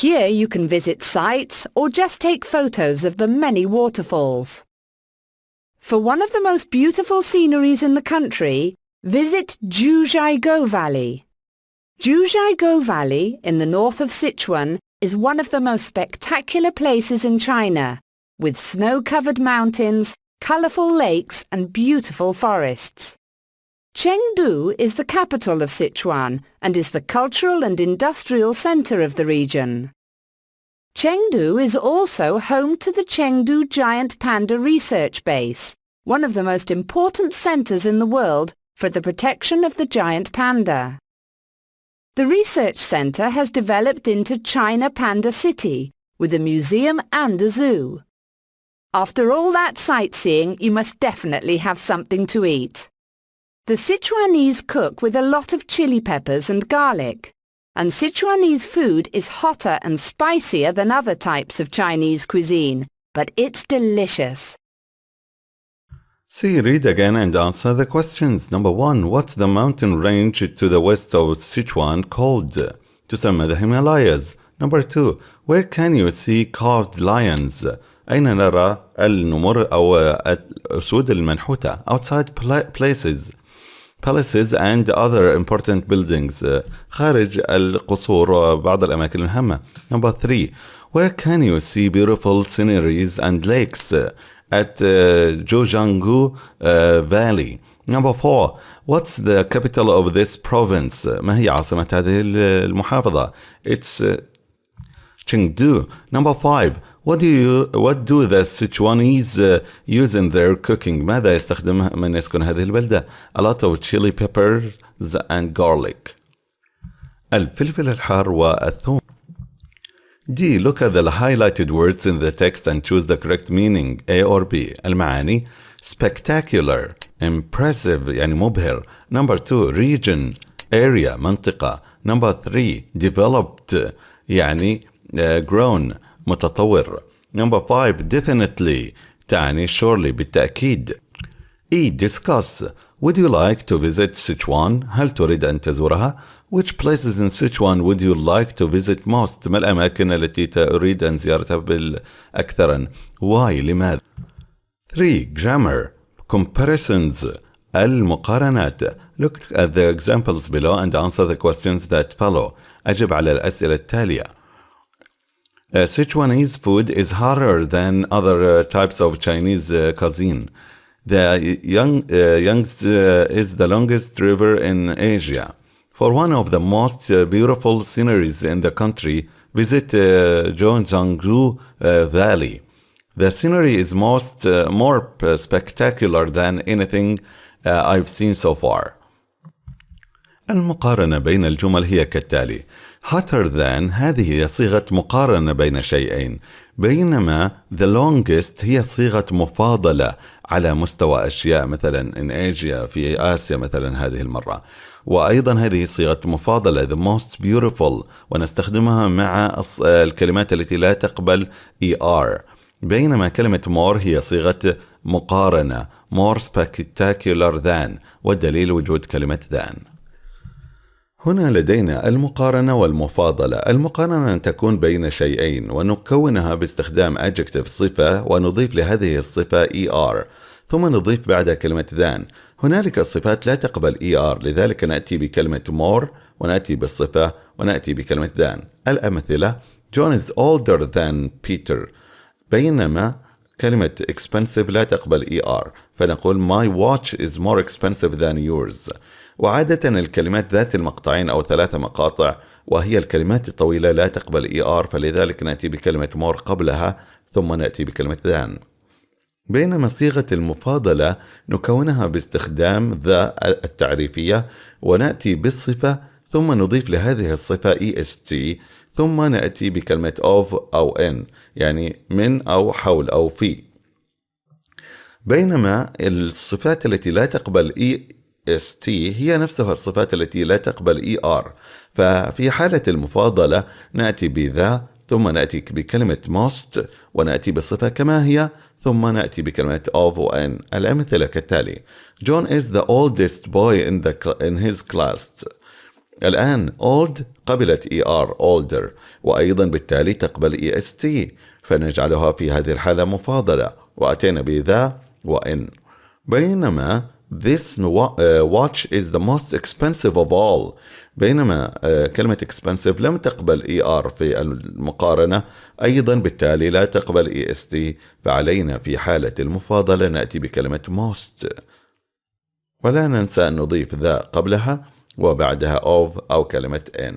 Here you can visit sites or just take photos of the many waterfalls. For one of the most beautiful sceneries in the country, visit Jiuzhaigou Valley. Jiuzhaigou Valley, in the north of Sichuan, is one of the most spectacular places in China, with snow-covered mountains, colourful lakes and beautiful forests. Chengdu is the capital of Sichuan and is the cultural and industrial centre of the region. Chengdu is also home to the Chengdu Giant Panda Research Base, one of the most important centres in the world for the protection of the giant panda. The research centre has developed into China Panda City, with a museum and a zoo. After all that sightseeing, you must definitely have something to eat. The Sichuanese cook with a lot of chili peppers and garlic, and Sichuanese food is hotter and spicier than other types of Chinese cuisine, but it's delicious. See, read again and answer the questions. Number 1. What's the mountain range to the west of Sichuan called? تسمى the Himalayas. Number 2. Where can you see carved lions? أين نرى النمور أو الأسود المنحوتة? Outside palaces and other important buildings. خارج القصور وبعض الأماكن المهمة. Number 3. Where can you see beautiful sceneries and lakes? At Zhejiang Valley. Number 4. What's the capital of this province? ما هي عاصمة هذه المحافظة? It's Chengdu. Number 5. What do the Sichuanese use in their cooking? ماذا يستخدم من يسكن هذه البلدة? A lot of chili peppers and garlic. الفلفل الحار والثوم. D. Look at the highlighted words in the text and choose the correct meaning, A or B. المعاني: spectacular, impressive يعني مبهر. Number 2. Region, area, منطقة. Number 3. Developed يعني grown, متطور. Number 5. Definitely تعني surely بالتأكيد. E. Discuss. Would you like to visit Sichuan? هل تريد أن تزورها? Which places in Sichuan would you like to visit most? ما الأماكن التي تريد أن زيارتها بالأكثر؟ Why? لماذا؟ 3. Grammar. Comparisons. المقارنات. Look at the examples below and answer the questions that follow. أجب على الأسئلة التالية. Sichuanese food is harder than other types of Chinese cuisine. The Yangtze is the longest river in Asia. For one of the most beautiful sceneries in the country, visit Zhejiang Valley. The scenery is more spectacular than anything I've seen so far. المقارنة بين الجمل هي كالتالي. Hotter than هذه هي صيغة مقارنة بين شيئين، بينما the longest هي صيغة مفاضلة على مستوى أشياء، مثلا in Asia في آسيا مثلا هذه المرة. وأيضا هذه صيغة مفاضلة the most beautiful، ونستخدمها مع الكلمات التي لا تقبل ER، بينما كلمة more هي صيغة مقارنة more spectacular than، والدليل وجود كلمة than. هنا لدينا المقارنة والمفاضلة. المقارنة تكون بين شيئين ونكونها باستخدام adjective صفة ونضيف لهذه الصفة ER، ثم نضيف بعدها كلمة than. هنالك صفات لا تقبل ER، لذلك نأتي بكلمة more ونأتي بالصفة ونأتي بكلمة than. الأمثلة: John is older than Peter، بينما كلمة expensive لا تقبل ER، فنقول my watch is more expensive than yours. وعادة الكلمات ذات المقطعين أو 3 مقاطع وهي الكلمات الطويلة لا تقبل ER، فلذلك نأتي بكلمة more قبلها ثم نأتي بكلمة than. بينما صيغة المفاضلة نكونها باستخدام the التعريفية ونأتي بالصفة ثم نضيف لهذه الصفة est ثم نأتي بكلمة of أو in، يعني من أو حول أو في. بينما الصفات التي لا تقبل est هي نفسها الصفات التي لا تقبل ER، ففي حالة المفاضلة نأتي بذا ثم نأتي بكلمة most ونأتي بالصفة كما هي ثم نأتي بكلمة of و in. الأمثلة كالتالي: John is the oldest boy in his class. الآن old قبلت ER older، وأيضا بالتالي تقبل est، فنجعلها في هذه الحالة مفاضلة وأتينا بذا و in. بينما This watch is the most expensive of all. بينما كلمة expensive لم تقبل ER في المقارنة، أيضا بالتالي لا تقبل EST، فعلينا في حالة المفاضلة نأتي بكلمة most. ولا ننسى أن نضيف ذا قبلها وبعدها of أو كلمة in.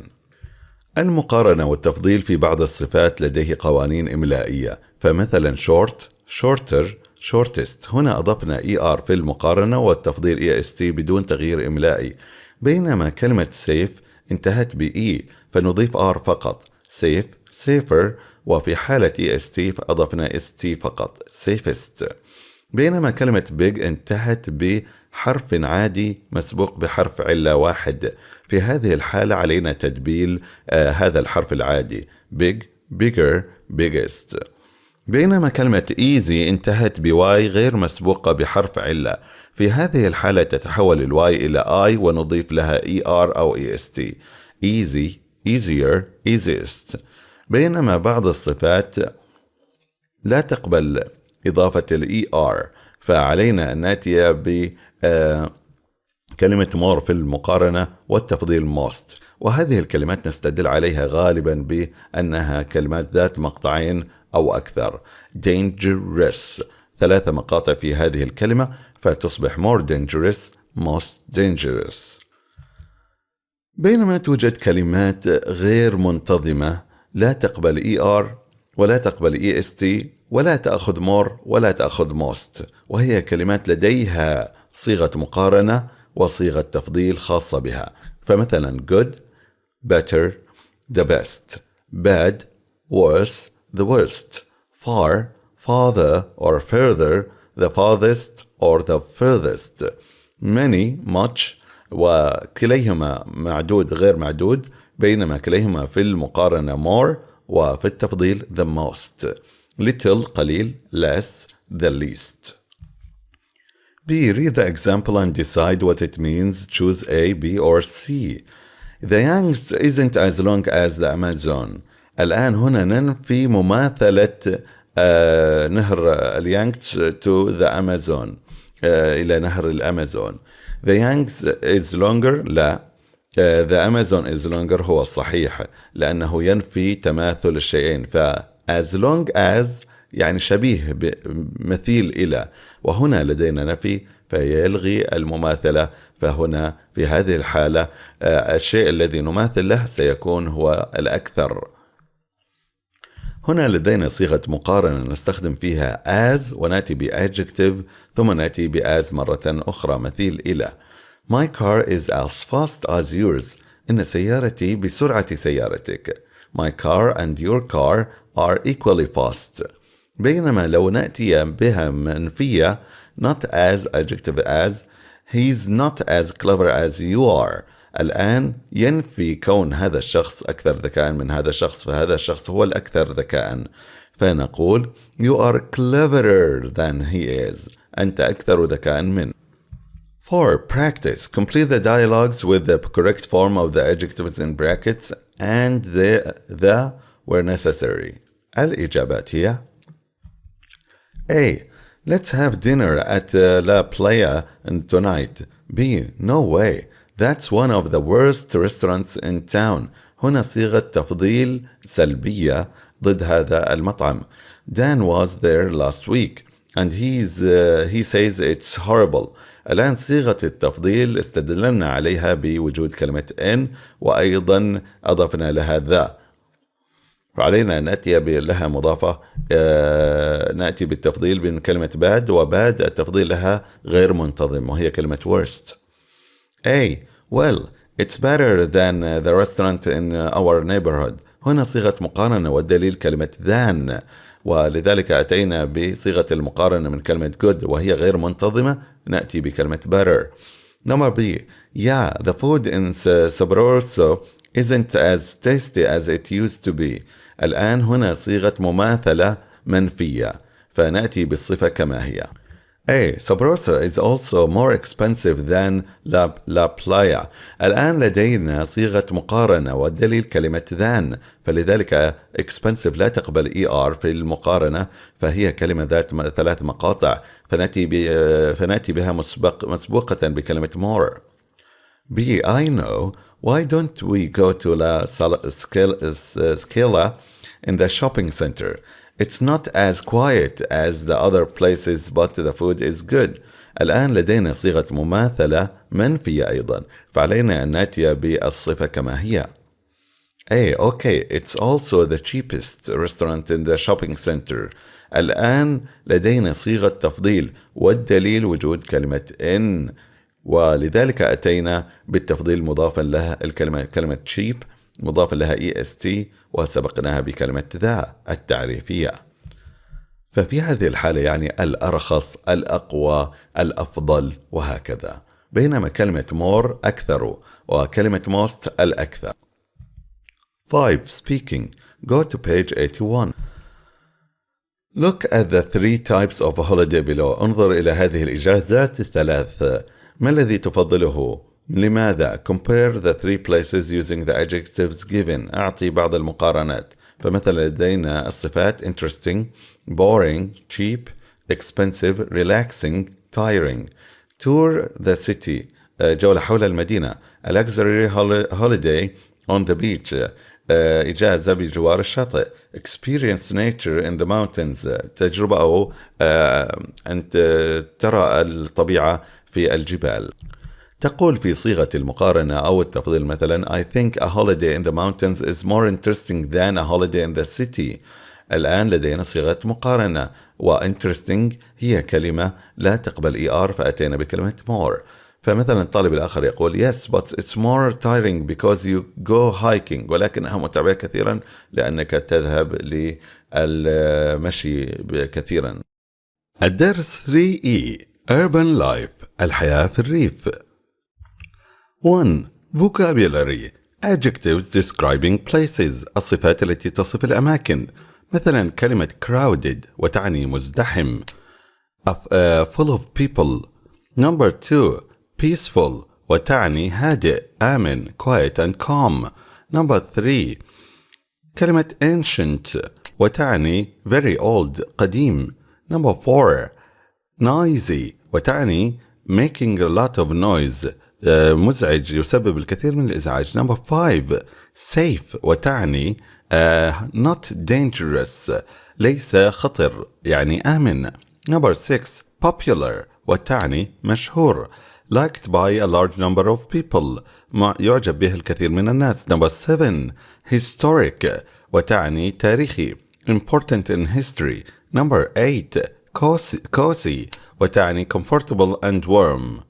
المقارنة والتفضيل في بعض الصفات لديه قوانين إملائية، فمثلا short shorter shortest، هنا أضفنا ER في المقارنة والتفضيل EST بدون تغيير إملائي، بينما كلمة safe انتهت بE فنضيف R فقط، safe safer، وفي حالة EST فأضفنا ST فقط، safest. بينما كلمة big انتهت بحرف عادي مسبوق بحرف علة واحد، في هذه الحالة علينا تدبيل هذا الحرف العادي big bigger biggest. بينما كلمة easy انتهت بواي غير مسبوقة بحرف علة، في هذه الحالة تتحول الواي إلى I ونضيف لها ER أو EST، easy easier easiest. بينما بعض الصفات لا تقبل إضافة ER، فعلينا أن نأتي بكلمة more في المقارنة والتفضيل most، وهذه الكلمات نستدل عليها غالبا بأنها كلمات ذات مقطعين أو أكثر. dangerous 3 مقاطع في هذه الكلمة فتصبح more dangerous most dangerous. بينما توجد كلمات غير منتظمة لا تقبل ER ولا تقبل EST ولا تأخذ more ولا تأخذ most، وهي كلمات لديها صيغة مقارنة وصيغة تفضيل خاصة بها، فمثلا good better the best، bad worse the worst، far farther or further the farthest or the furthest، many much، وكليهما معدود غير معدود، بينما كليهما في المقارنة more وفي التفضيل the most، little قليل less the least. B. Read the example and decide what it means. Choose A, B or C. The Yangtze isn't as long as the Amazon. الآن هنا ننفي مماثلة نهر اليانغتز to the Amazon إلى نهر الأمازون. The Yangtze is longer لا. The Amazon is longer هو الصحيح، لأنه ينفي تماثل الشيئين، ف as long as يعني شبيه مثيل إلى، وهنا لدينا نفي فيلغي المماثلة، فهنا في هذه الحالة الشيء الذي نماثل له سيكون هو الأكثر. هنا لدينا صيغة مقارنة نستخدم فيها as ونأتي بadjective ثم نأتي بas مرة أخرى مثيل إلى. My car is as fast as yours. إن سيارتي بسرعة سيارتك. My car and your car are equally fast. بينما لو نأتي بها منفية not as adjective as he's not as clever as you are. الآن ينفي كون هذا الشخص أكثر ذكاء من هذا الشخص، فهذا الشخص هو الأكثر ذكاء، فنقول you are cleverer than he is. أنت أكثر ذكاء منه. For practice, complete the dialogues with the correct form of the adjectives in brackets and the where necessary. الإجابات هي A. Let's have dinner at La Playa tonight. B. No way. That's one of the worst restaurants in town. هنا صيغة تفضيل سلبية ضد هذا المطعم. Dan was there last week and he says it's horrible. الآن صيغة التفضيل استدللنا عليها بوجود كلمة in وأيضا أضفنا لها ذا، وعلينا أن نأتي لها مضافة. نأتي بالتفضيل بين كلمة bad وباد التفضيل لها غير منتظم وهي كلمة worst. A. Well, it's better than the restaurant in our neighborhood. هنا صيغة مقارنة والدليل كلمة than، ولذلك أتينا بصيغة المقارنة من كلمة good وهي غير منتظمة، نأتي بكلمة better. Number B. Yeah, the food in Sabroso isn't as tasty as it used to be. الآن هنا صيغة مماثلة منفية، فنأتي بالصفة كما هي. A. Sabrosa is also more expensive than La Playa. الآن لدينا صيغة مقارنة والدليل كلمة than، فلذلك expensive لا تقبل ER في المقارنة، فهي كلمة ذات 3 مقاطع، فنأتي بها مسبوقة بكلمة more. B. I know. Why don't we go to La Scala in the shopping center? It's not as quiet as the other places, but the food is good. الآن لدينا صيغة مماثلة منفية أيضا، فعلينا أن نأتي بالصفة كما هي. A. Okay, it's also the cheapest restaurant in the shopping center. الآن لدينا صيغة تفضيل، والدليل وجود كلمة in، ولذلك أتينا بالتفضيل مضافا لها كلمة cheap مضافا لها est، وسبقناها بكلمة ذا التعريفية. ففي هذه الحالة يعني الأرخص، الأقوى، الأفضل، وهكذا. بينما كلمة more أكثر، وكلمة most الأكثر. 5. Speaking. Go to page 81. Look at the 3 types of holiday below. انظر إلى هذه الإجازات الثلاث. ما الذي تفضله؟ لماذا؟ Compare the 3 places using the adjectives given. أعطي بعض المقارنات. فمثلا لدينا الصفات interesting, boring, cheap, expensive, relaxing, tiring. Tour the city. جولة حول المدينة. A luxury holiday on the beach. إجازة بجوار الشاطئ. Experience nature in the mountains. تجربة أو أن ترى الطبيعة في الجبال. تقول في صيغة المقارنة أو التفضيل مثلا I think a holiday in the mountains is more interesting than a holiday in the city. الآن لدينا صيغة مقارنة، و interesting هي كلمة لا تقبل ER، فأتينا بكلمة more. فمثلا الطالب الآخر يقول yes but it's more tiring because you go hiking، ولكنها متعبة كثيرا لأنك تذهب للمشي كثيرا. الدرس 3E Urban Life الحياة في الريف. 1. Vocabulary Adjectives describing places الصفات التي تصف الأماكن. مثلا كلمة crowded وتعني مزدحم. Full of people. Number 2. Peaceful وتعني هادئ آمن quiet and calm. Number 3. كلمة ancient وتعني very old قديم. Number 4. Noisy وتعني making a lot of noise مزعج يسبب الكثير من الإزعاج. Number 5. Safe وتعني not dangerous ليس خطر يعني آمن. Number 6. Popular وتعني مشهور liked by a large number of people يعجب به الكثير من الناس. Number 7. Historic وتعني تاريخي important in history. Number 8. Cozy وتعني comfortable and warm.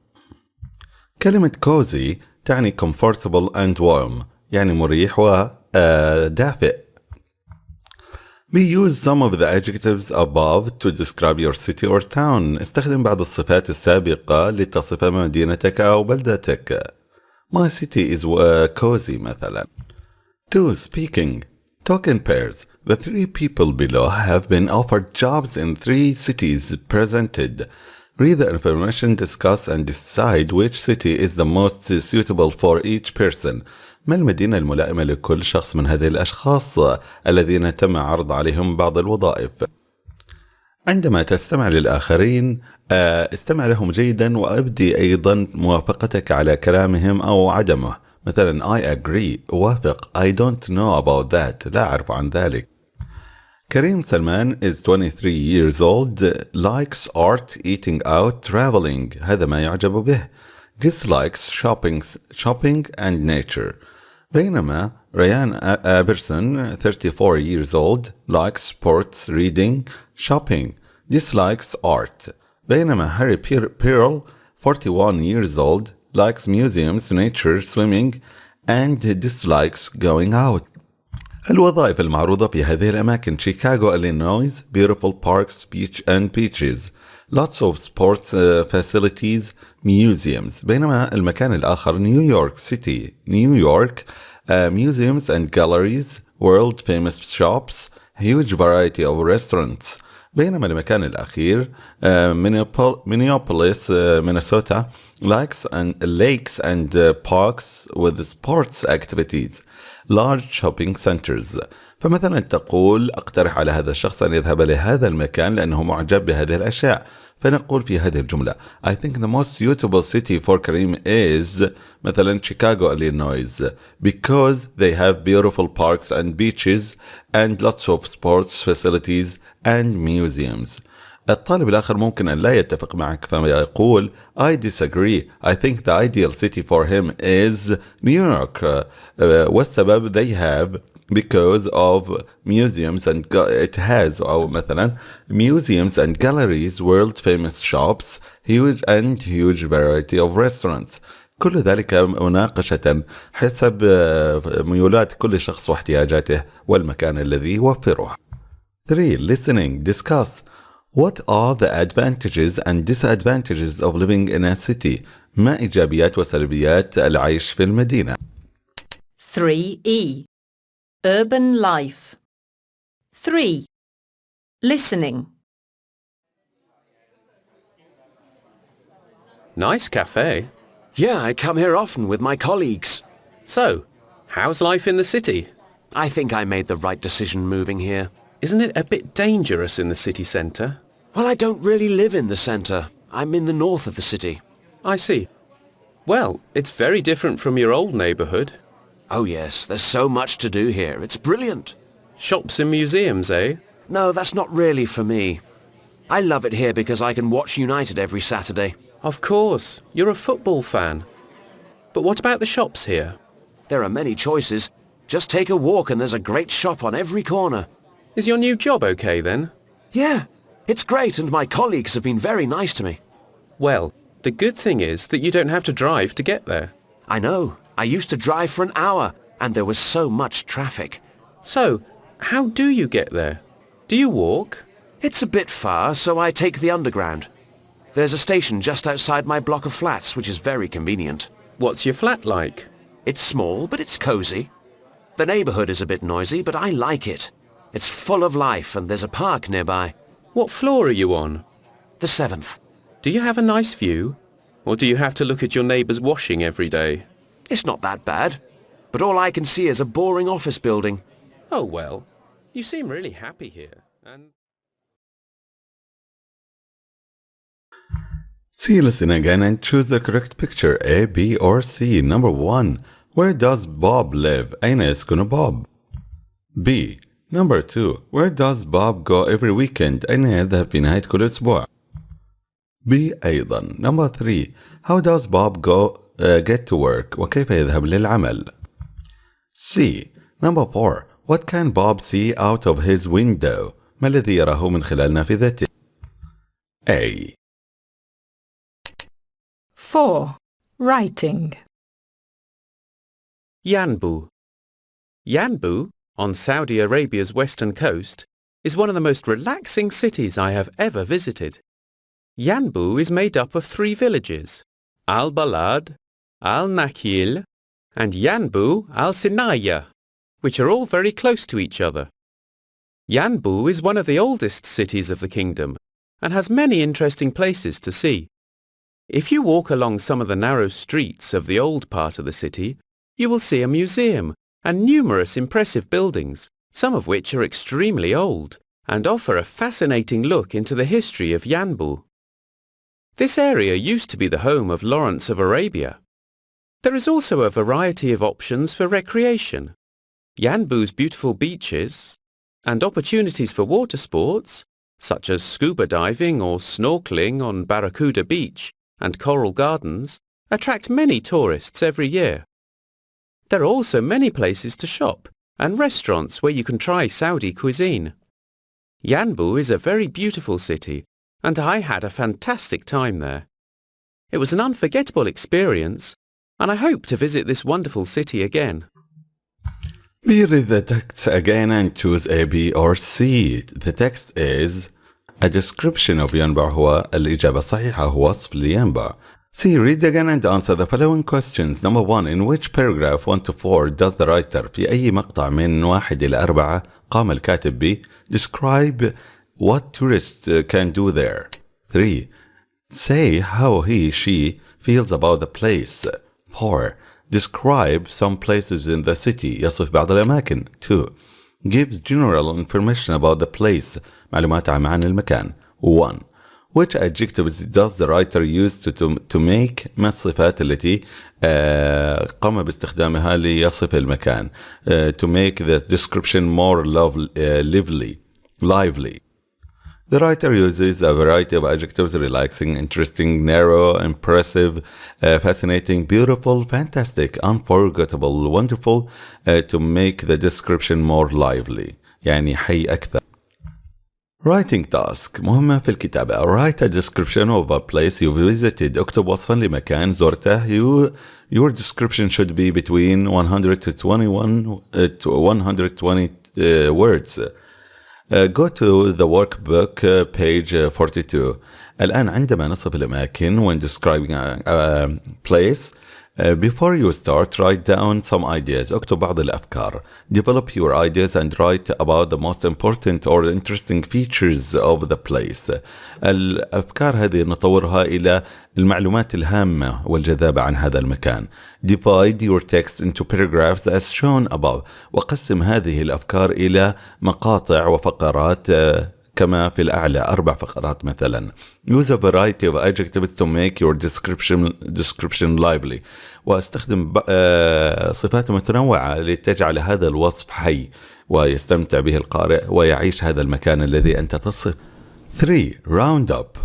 كلمة cozy تعني comfortable and warm يعني مريح ودافئ. We use some of the adjectives above to describe your city or town. استخدم بعض الصفات السابقة لتصف مدينتك أو بلدتك. My city is cozy مثلا. 2. Speaking. Talk in pairs. The 3 people below have been offered jobs in 3 cities presented. Read the information, discuss and decide which city is the most suitable for each person. ما المدينة الملائمة لكل شخص من هذه الأشخاص الذين تم عرض عليهم بعض الوظائف؟ عندما تستمع للآخرين استمع لهم جيدا وأبدي أيضا موافقتك على كلامهم أو عدمه. مثلا I agree أوافق. I don't know about that لا أعرف عن ذلك. كريم سلمان is 23 years old, likes art, eating out, traveling. هذا ما يعجب به. Dislikes shopping and nature. بينما ريان أبرسون 34 years old, likes sports, reading, shopping, dislikes art. بينما هاري بيرل 41 years old, likes museums, nature, swimming and dislikes going out. الوظائف المعروضة في هذه الأماكن: شيكاغو إلينويز, beautiful parks, beach and beaches, lots of sports facilities, museums. بينما المكان الآخر نيويورك سيتي, نيويورك, museums and galleries, world famous shops, huge variety of restaurants. بينما المكان الأخير Minneapolis, Minnesota, lakes and parks with sports activities, large shopping centers. فمثلا تقول أقترح على هذا الشخص أن يذهب لهذا المكان لأنه معجب بهذه الأشياء. فنقول في هذه الجملة I think the most suitable city for Karim is مثلا Chicago, Illinois, because they have beautiful parks and beaches and lots of sports facilities and museums. الطالب الآخر ممكن أن لا يتفق معك فيقول I disagree. I think the ideal city for him is New York. والسبب they have because of museums and it has أو مثلا museums and galleries, world famous shops, huge variety of restaurants. كل ذلك مناقشة حسب ميولات كل شخص واحتياجاته والمكان الذي يوفره. 3. Listening. Discuss. What are the advantages and disadvantages of living in a city? ما إيجابيات وسلبيات العيش في المدينة؟ 3E. Urban life. 3. Listening. Nice cafe. Yeah, I come here often with my colleagues. So, how's life in the city? I think I made the right decision moving here. Isn't it a bit dangerous in the city centre? Well, I don't really live in the centre. I'm in the north of the city. I see. Well, it's very different from your old neighbourhood. Oh yes, there's so much to do here. It's brilliant. Shops and museums, eh? No, that's not really for me. I love it here because I can watch United every Saturday. Of course, you're a football fan. But what about the shops here? There are many choices. Just take a walk and there's a great shop on every corner. Is your new job okay then? Yeah, it's great and my colleagues have been very nice to me. Well, the good thing is that you don't have to drive to get there. I know. I used to drive for an hour and there was so much traffic. So, how do you get there? Do you walk? It's a bit far, so I take the underground. There's a station just outside my block of flats, which is very convenient. What's your flat like? It's small, but it's cosy. The neighbourhood is a bit noisy, but I like it. It's full of life and there's a park nearby. What floor are you on? The 7th. Do you have a nice view? Or do you have to look at your neighbours washing every day? It's not that bad, but all I can see is a boring office building. Oh well, you seem really happy here, and... C. Listen again and choose the correct picture A, B or C. Number 1. Where does Bob live? أين يسكن بوب? B. Number 2. Where does Bob go every weekend? أين يذهب في نهاية كل أسبوع؟ B. أيضا. Number 3. How does Bob get to work? وكيف يذهب للعمل؟ C. Number 4. What can Bob see out of his window? ما الذي يراه من خلال نافذته؟ A. 4. Writing. Yanbu. Yanbu, on Saudi Arabia's western coast, is one of the most relaxing cities I have ever visited. Yanbu is made up of 3 villages, Al-Balad, Al-Nakhil, and Yanbu Al-Sinaya, which are all very close to each other. Yanbu is one of the oldest cities of the kingdom and has many interesting places to see. If you walk along some of the narrow streets of the old part of the city, you will see a museum and numerous impressive buildings, some of which are extremely old and offer a fascinating look into the history of Yanbu. This area used to be the home of Lawrence of Arabia. There is also a variety of options for recreation. Yanbu's beautiful beaches and opportunities for water sports, such as scuba diving or snorkeling on Barracuda Beach and Coral Gardens, attract many tourists every year. There are also many places to shop and restaurants where you can try Saudi cuisine. Yanbu is a very beautiful city, and I had a fantastic time there. It was an unforgettable experience, and I hope to visit this wonderful city again. We read the text again and choose A, B or C. The text is a description of ينبع. هو الإجابة الصحيحة هو وصف لينبع. C. Read again and answer the following questions. Number 1. In which paragraph 1 to 4 does the writer في أي مقطع من 1 إلى 4 قام الكاتب ب describe what tourists can do there. 3. Say how she feels about the place. 4. Describe some places in the city. يصف بعض الأماكن. 2. Gives general information about the place. معلومات عامة عن المكان. 1. Which adjectives does the writer use to make ما الصفات التي قام باستخدامها ليصف المكان to make the description more lively. The writer uses a variety of adjectives: relaxing, interesting, narrow, impressive, fascinating, beautiful, fantastic, unforgettable, wonderful to make the description more lively. يعني حي أكثر. Writing task مهمة في الكتابة. Write a description of a place you visited. اكتب وصفا لمكان زرته. Your description should be between 100 to 120 words. Go to the workbook page 42. الآن عندما نصف الأماكن when describing a place, before you start, write down some ideas. اكتب بعض الأفكار. Develop your ideas and write about the most important or interesting features of the place. الأفكار هذه نطورها إلى المعلومات الهامة والجذابة عن هذا المكان. Divide your text into paragraphs as shown above. وقسم هذه الأفكار إلى مقاطع وفقرات كما في الأعلى 4 فقرات مثلا. Use a variety of adjectives to make your description lively. واستخدم صفات متنوعة لتجعل هذا الوصف حي ويستمتع به القارئ ويعيش هذا المكان الذي أنت تصف. 3. Round up.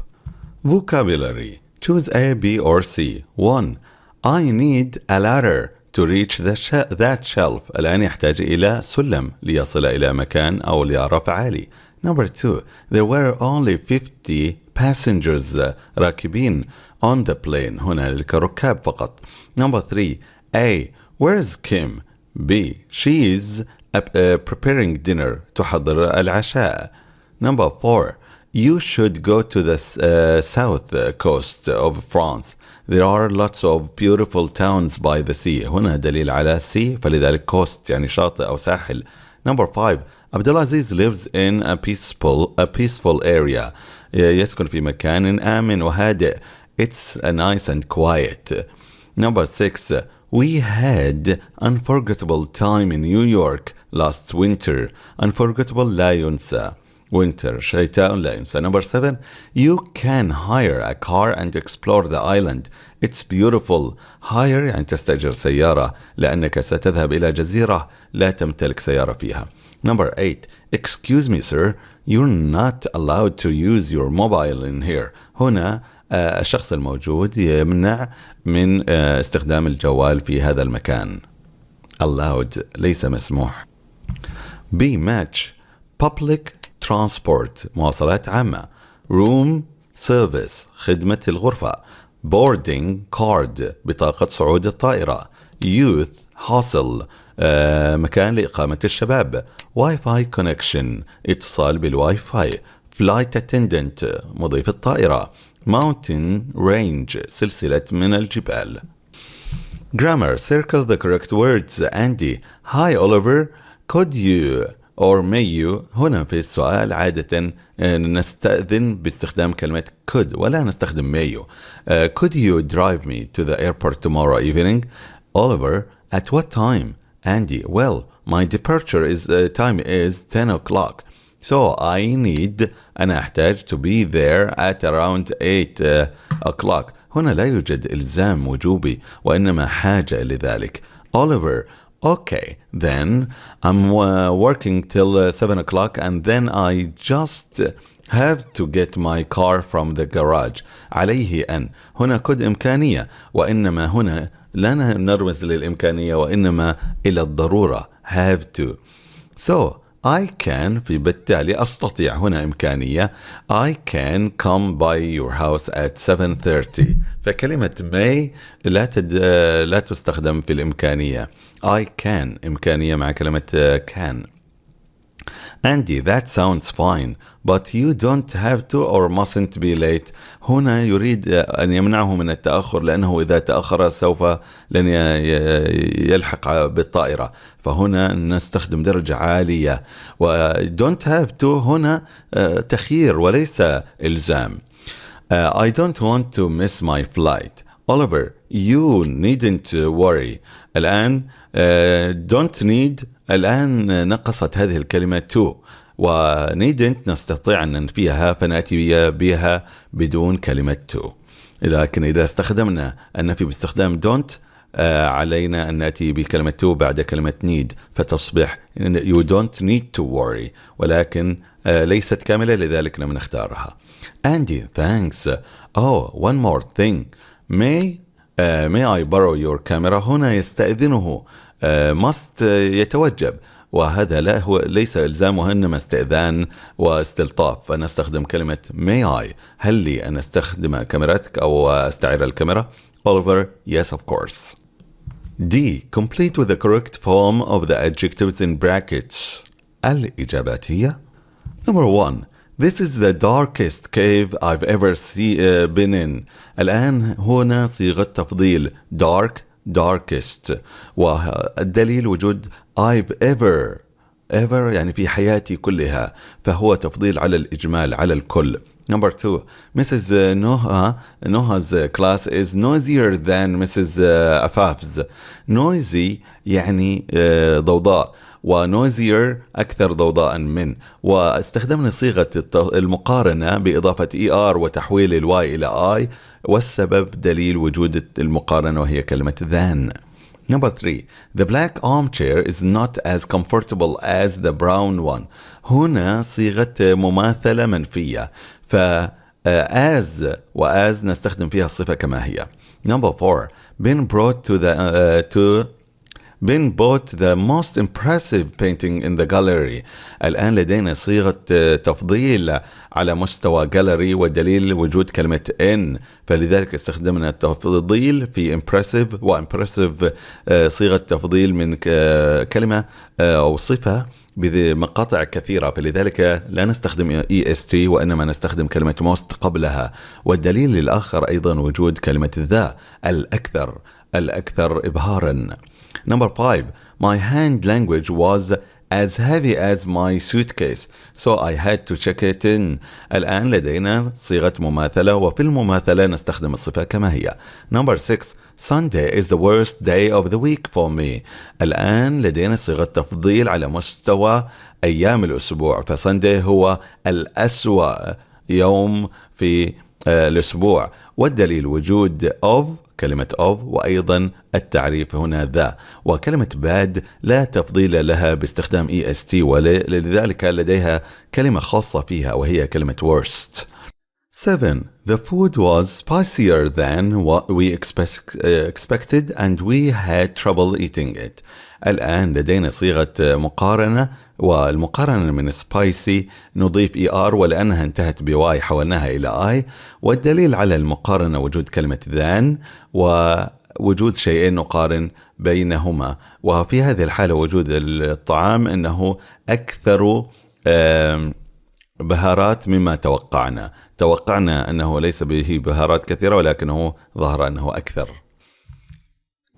Vocabulary. Choose A, B or C. 1. I need a ladder to reach that shelf. الآن يحتاج إلى سلم ليصل إلى مكان أو لرفع عالي. Number 2. There were only 50 passengers راكبين on the plane. هنالك ركاب فقط. Number 3. A. Where's Kim? B. She's preparing dinner. تحضر العشاء. Number 4. You should go to the south coast of France. There are lots of beautiful towns by the sea. هنا دليل على sea فلذلك coast يعني شاطئ أو ساحل. Number 5. Abdulaziz lives in a peaceful area. يسكن في مكان آمن وهادئ. It's nice and quiet. Number 6. We had unforgettable time in New York last winter. Unforgettable لا ينسى. Winter شتاء لا ينسى. Number 7. You can hire a car and explore the island. It's beautiful. Hire يعني تستأجر سيارة لأنك ستذهب إلى جزيرة لا تمتلك سيارة فيها. Number 8. Excuse me sir, you're not allowed to use your mobile in here. هنا الشخص الموجود يمنع من استخدام الجوال في هذا المكان. Allowed ليس مسموح. B. Match. Public transport مواصلات عامة. Room service خدمة الغرفة. Boarding card بطاقة صعود الطائرة. Youth hostel مكان لإقامة الشباب. Wi-Fi connection اتصال بالواي فاي. Flight attendant مضيف الطائرة. Mountain range سلسلة من الجبال. Grammar. Circle the correct words. Andy. Hi Oliver. Could you or may you. هنا في السؤال عادة نستأذن باستخدام كلمة could ولا نستخدم may you. Could you drive me to the airport tomorrow evening? Oliver. At what time? Andy. Well, my departure time is 10 o'clock. So I need أنا أحتاج to be there at around 8 o'clock. هنا لا يوجد إلزام وجوبي وإنما حاجة لذلك. Oliver. Okay, then I'm working till 7 o'clock and then I just have to get my car from the garage. عليه أن. هنا كد إمكانية وإنما هنا لا نرمز للإمكانية وإنما إلى الضرورة. Have to. So I can في بالتالي أستطيع هنا إمكانية. I can come by your house at 7:30. فكلمة may لا تستخدم في الإمكانية. I can إمكانية مع كلمة can. Andy, that sounds fine, but you don't have to or mustn't be late. هنا يريد أن يمنعه من التأخر لأنه إذا تأخر سوف لن يلحق بالطائرة. فهنا نستخدم درجة عالية. و don't have to هنا تخيير وليس إلزام. I don't want to miss my flight. Oliver, you needn't worry. الآن don't need الآن نقصت هذه الكلمة to، و needn't نستطيع أن ننفيها فنأتي بها بدون كلمة to. لكن إذا استخدمنا النفي باستخدام don't علينا أن نأتي بكلمة to بعد كلمة need فتصبح you don't need to worry، ولكن ليست كاملة لذلك لم نختارها. Andy, thanks. Oh, one more thing. May I borrow your camera؟ هنا يستأذنه must يتوجب، وهذا ليس إلزام وإنما استئذان واستلطاف، فنستخدم كلمة may I. هل لي أن أستخدم كاميرتك أو أستعير الكاميرا؟ Oliver, yes of course. D. Complete with the correct form of the adjectives in brackets. الإجابات هي Number 1. This is the darkest cave I've ever been in. الآن هنا صيغة تفضيل dark darkest، والدليل وجود I've ever يعني في حياتي كلها، فهو تفضيل على الإجمال على الكل. Number 2. Mrs. Noha's class is noisier than Mrs. Afaf's. Noisy يعني ضوضاء، ونويزير أكثر ضوضاء من، واستخدمنا صيغة المقارنة بإضافة ER وتحويل الواي إلى I، والسبب دليل وجود المقارنة وهي كلمة than. Number 3. The black armchair is not as comfortable as the brown one. هنا صيغة مماثلة منفية، ف as و as نستخدم فيها الصفة كما هي. Number 4. Ben bought the most impressive painting in the gallery. الآن لدينا صيغة تفضيل على مستوى gallery، والدليل وجود كلمة in، فلذلك استخدمنا التفضيل في impressive، وimpressive صيغة تفضيل من كلمة أو صفة بمقاطع كثيرة، فلذلك لا نستخدم est وإنما نستخدم كلمة most قبلها. والدليل الآخر أيضا وجود كلمة the الأكثر إبهاراً. Number 5. My hand language was as heavy as my suitcase, so I had to check it in. الآن لدينا صيغة مماثلة، وفي المماثلة نستخدم الصفة كما هي. Number 6. Sunday is the worst day of the week for me. الآن لدينا صيغة تفضيل على مستوى أيام الأسبوع، فساندي هو الأسوأ يوم في الأسبوع، والدليل وجود of كلمة of، وأيضا التعريف هنا ذا، وكلمة bad لا تفضيل لها باستخدام est، ولذلك لديها كلمة خاصة فيها وهي كلمة worst. 7. The food was spicier than what we expected and we had trouble eating it. الآن لدينا صيغة مقارنة، والمقارنة من spicy نضيف ER، ولأنها انتهت بواي حولناها إلى I، والدليل على المقارنة وجود كلمة than ووجود شيئين نقارن بينهما، وفي هذه الحالة وجود الطعام أنه أكثر بهارات مما توقعنا أنه ليس به بهارات كثيرة، ولكنه ظهر أنه أكثر.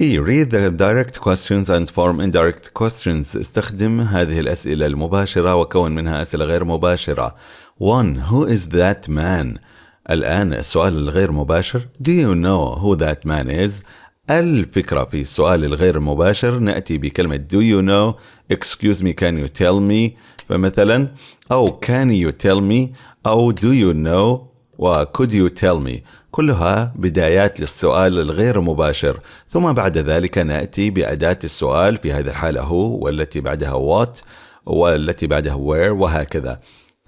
Read the direct questions and form indirect questions. استخدم هذه الأسئلة المباشرة وكون منها أسئلة غير مباشرة. 1. Who is that man? الآن السؤال الغير مباشر Do you know who that man is? الفكرة في السؤال الغير مباشر نأتي بكلمة Do you know? Excuse me, can you tell me? فمثلا أو Can you tell me? أو Do you know? و Could you tell me? كلها بدايات للسؤال الغير مباشر، ثم بعد ذلك نأتي بأداة السؤال، في هذه الحالة هو، والتي بعدها what، والتي بعدها where، وهكذا.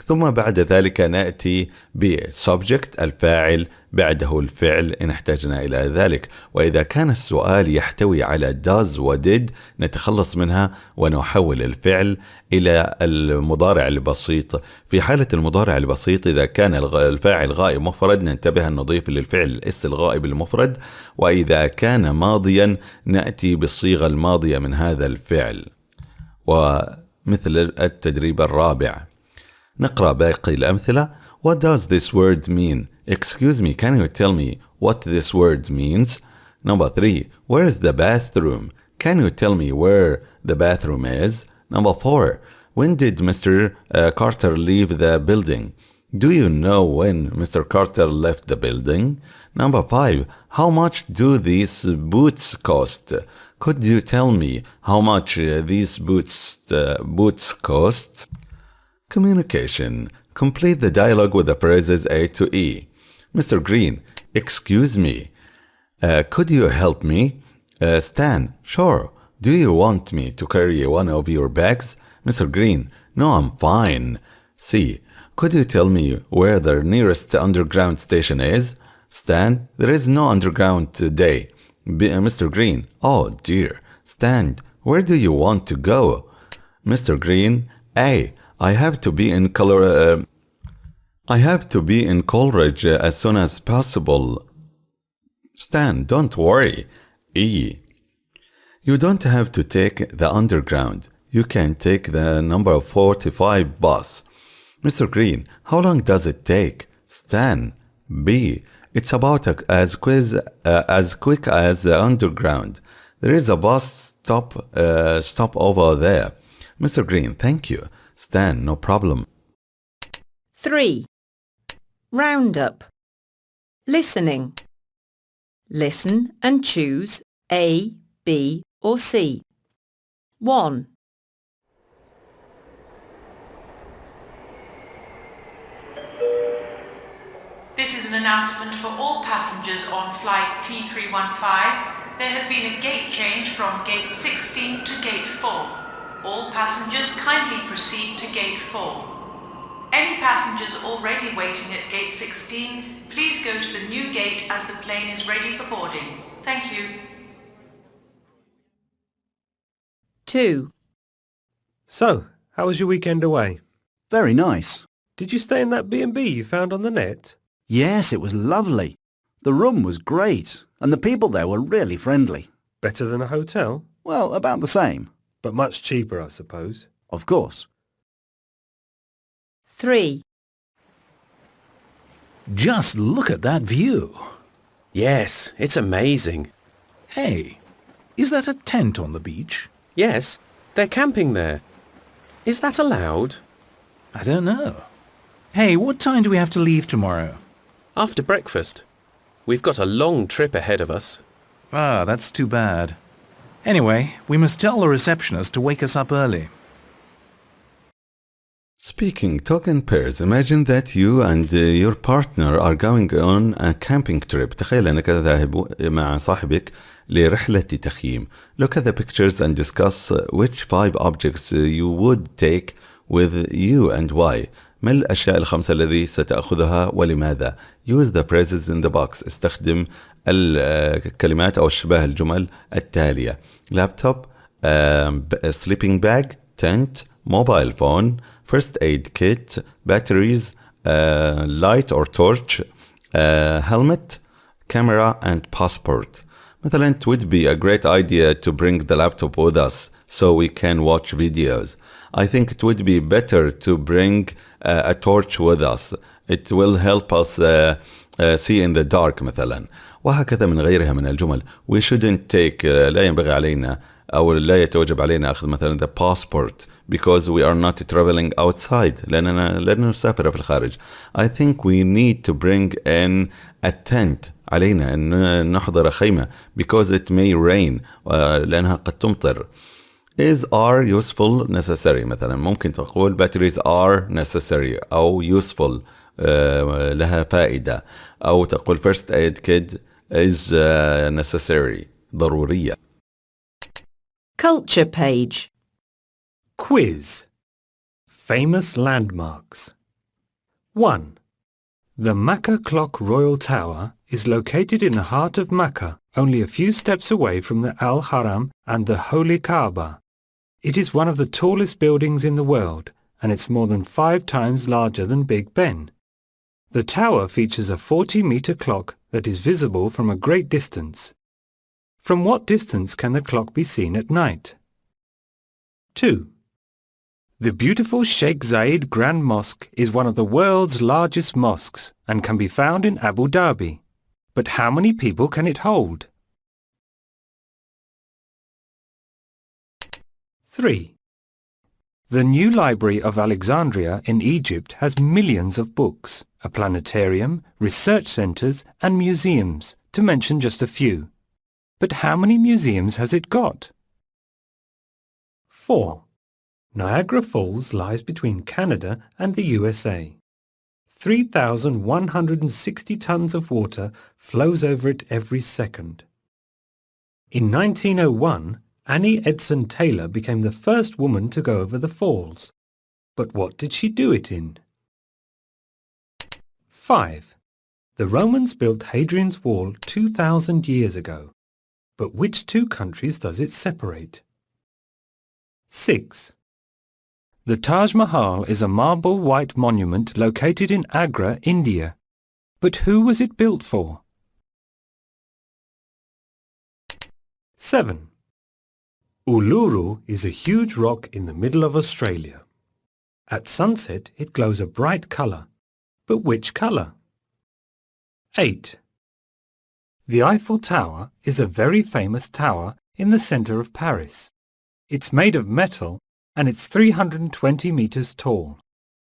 ثم بعد ذلك نأتي بsubject الفاعل، بعده الفعل إن احتاجنا إلى ذلك. وإذا كان السؤال يحتوي على does و did نتخلص منها ونحول الفعل إلى المضارع البسيط. في حالة المضارع البسيط إذا كان الفاعل غائب مفرد ننتبه أن نضيف للفعل الاس الغائب المفرد، وإذا كان ماضيا نأتي بالصيغة الماضية من هذا الفعل. مثل التدريب الرابع. نقرأ باقي الأمثلة. What does this word mean? Excuse me, can you tell me what this word means? Number 3. Where is the bathroom? Can you tell me where the bathroom is? Number 4. When did Mr. Carter leave the building? Do you know when Mr. Carter left the building? Number 5. How much do these boots cost? Could you tell me how much these boots cost? Communication. Complete the dialogue with the phrases A to E. Mr. Green, excuse me. Could you help me? Stan, sure. Do you want me to carry one of your bags? Mr. Green, no, I'm fine. C. Could you tell me where the nearest underground station is? Stan, there is no underground today. Mr. Green, oh dear. Stan, where do you want to go? Mr. Green, A. I have to be in Coleridge as soon as possible. Stan, don't worry. E. You don't have to take the underground. You can take the number 45 bus. Mr. Green, how long does it take? Stan, B. It's about as quick as the underground. There is a bus stop over there. Mr. Green, thank you. Stan, no problem. 3. Roundup. Listening. Listen and choose A, B or C. 1. This is an announcement for all passengers on flight T315. There has been a gate change from gate 16 to gate 4. All passengers kindly proceed to gate 4. Any passengers already waiting at gate 16, please go to the new gate as the plane is ready for boarding. Thank you. 2. So, how was your weekend away? Very nice. Did you stay in that B&B you found on the net? Yes, it was lovely. The room was great, and the people there were really friendly. Better than a hotel? Well, about the same. But much cheaper, I suppose. Of course. 3. Just look at that view. Yes, it's amazing. Hey, is that a tent on the beach? Yes, they're camping there. Is that allowed? I don't know. Hey, what time do we have to leave tomorrow? After breakfast. We've got a long trip ahead of us. Ah, that's too bad. Anyway, we must tell the receptionist to wake us up early. Speaking talk in pairs. Imagine that you and your partner are going on a camping trip. تخيل أنك ذاهب مع صاحبك لرحلة تخييم. Look at the pictures and discuss which 5 objects you would take with you and why. ما الأشياء ال5 الذي ستأخذها ولماذا؟ Use the phrases in the box. استخدم الكلمات أو الشبه الجمل التالية. Laptop, sleeping bag, tent, mobile phone, first aid kit, batteries, light or torch, helmet, camera and passport. مثلا, it would be a great idea to bring the laptop with us so we can watch videos. I think it would be better to bring a torch with us. It will help us see in the dark مثلا. وهكذا من غيرها من الجمل. We shouldn't take لا ينبغي علينا أو لا يتوجب علينا أخذ مثلا the passport because we are not traveling outside لأننا لن نسافر في الخارج. I think we need to bring in a tent. علينا أن نحضر خيمة because it may rain لأنها قد تمطر. Is are useful necessary مثلا ممكن تقول batteries are necessary أو useful لها فائدة أو تقول first aid kit is necessary ضرورية. Culture page. Quiz. Famous landmarks. 1. The Mecca Clock Royal Tower is located in the heart of Mecca, only a few steps away from the Al-Haram and the Holy Kaaba. It is one of the tallest buildings in the world, and it's more than 5 times larger than Big Ben. The tower features a 40-meter clock that is visible from a great distance. From what distance can the clock be seen at night? 2. The beautiful Sheikh Zayed Grand Mosque is one of the world's largest mosques and can be found in Abu Dhabi. But how many people can it hold? 3. The new Library of Alexandria in Egypt has millions of books, a planetarium, research centres and museums, to mention just a few. But how many museums has it got? 4. Niagara Falls lies between Canada and the USA. 3,160 tons of water flows over it every second. In 1901, Annie Edson Taylor became the first woman to go over the falls. But what did she do it in? 5. The Romans built Hadrian's Wall 2,000 years ago. But which two countries does it separate? 6. The Taj Mahal is a marble white monument located in Agra, India. But who was it built for? 7. Uluru is a huge rock in the middle of Australia. At sunset it glows a bright colour. But which colour? 8. The Eiffel Tower is a very famous tower in the centre of Paris. It's made of metal and it's 320 meters tall.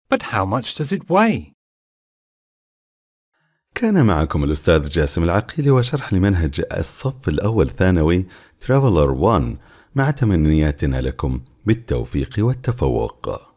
But how much does it weigh? كان معكم الأستاذ جاسم العقيلي وشرح لمنهج الصف الأول ثانوي Traveler 1 مع تمنياتنا لكم بالتوفيق والتفوق.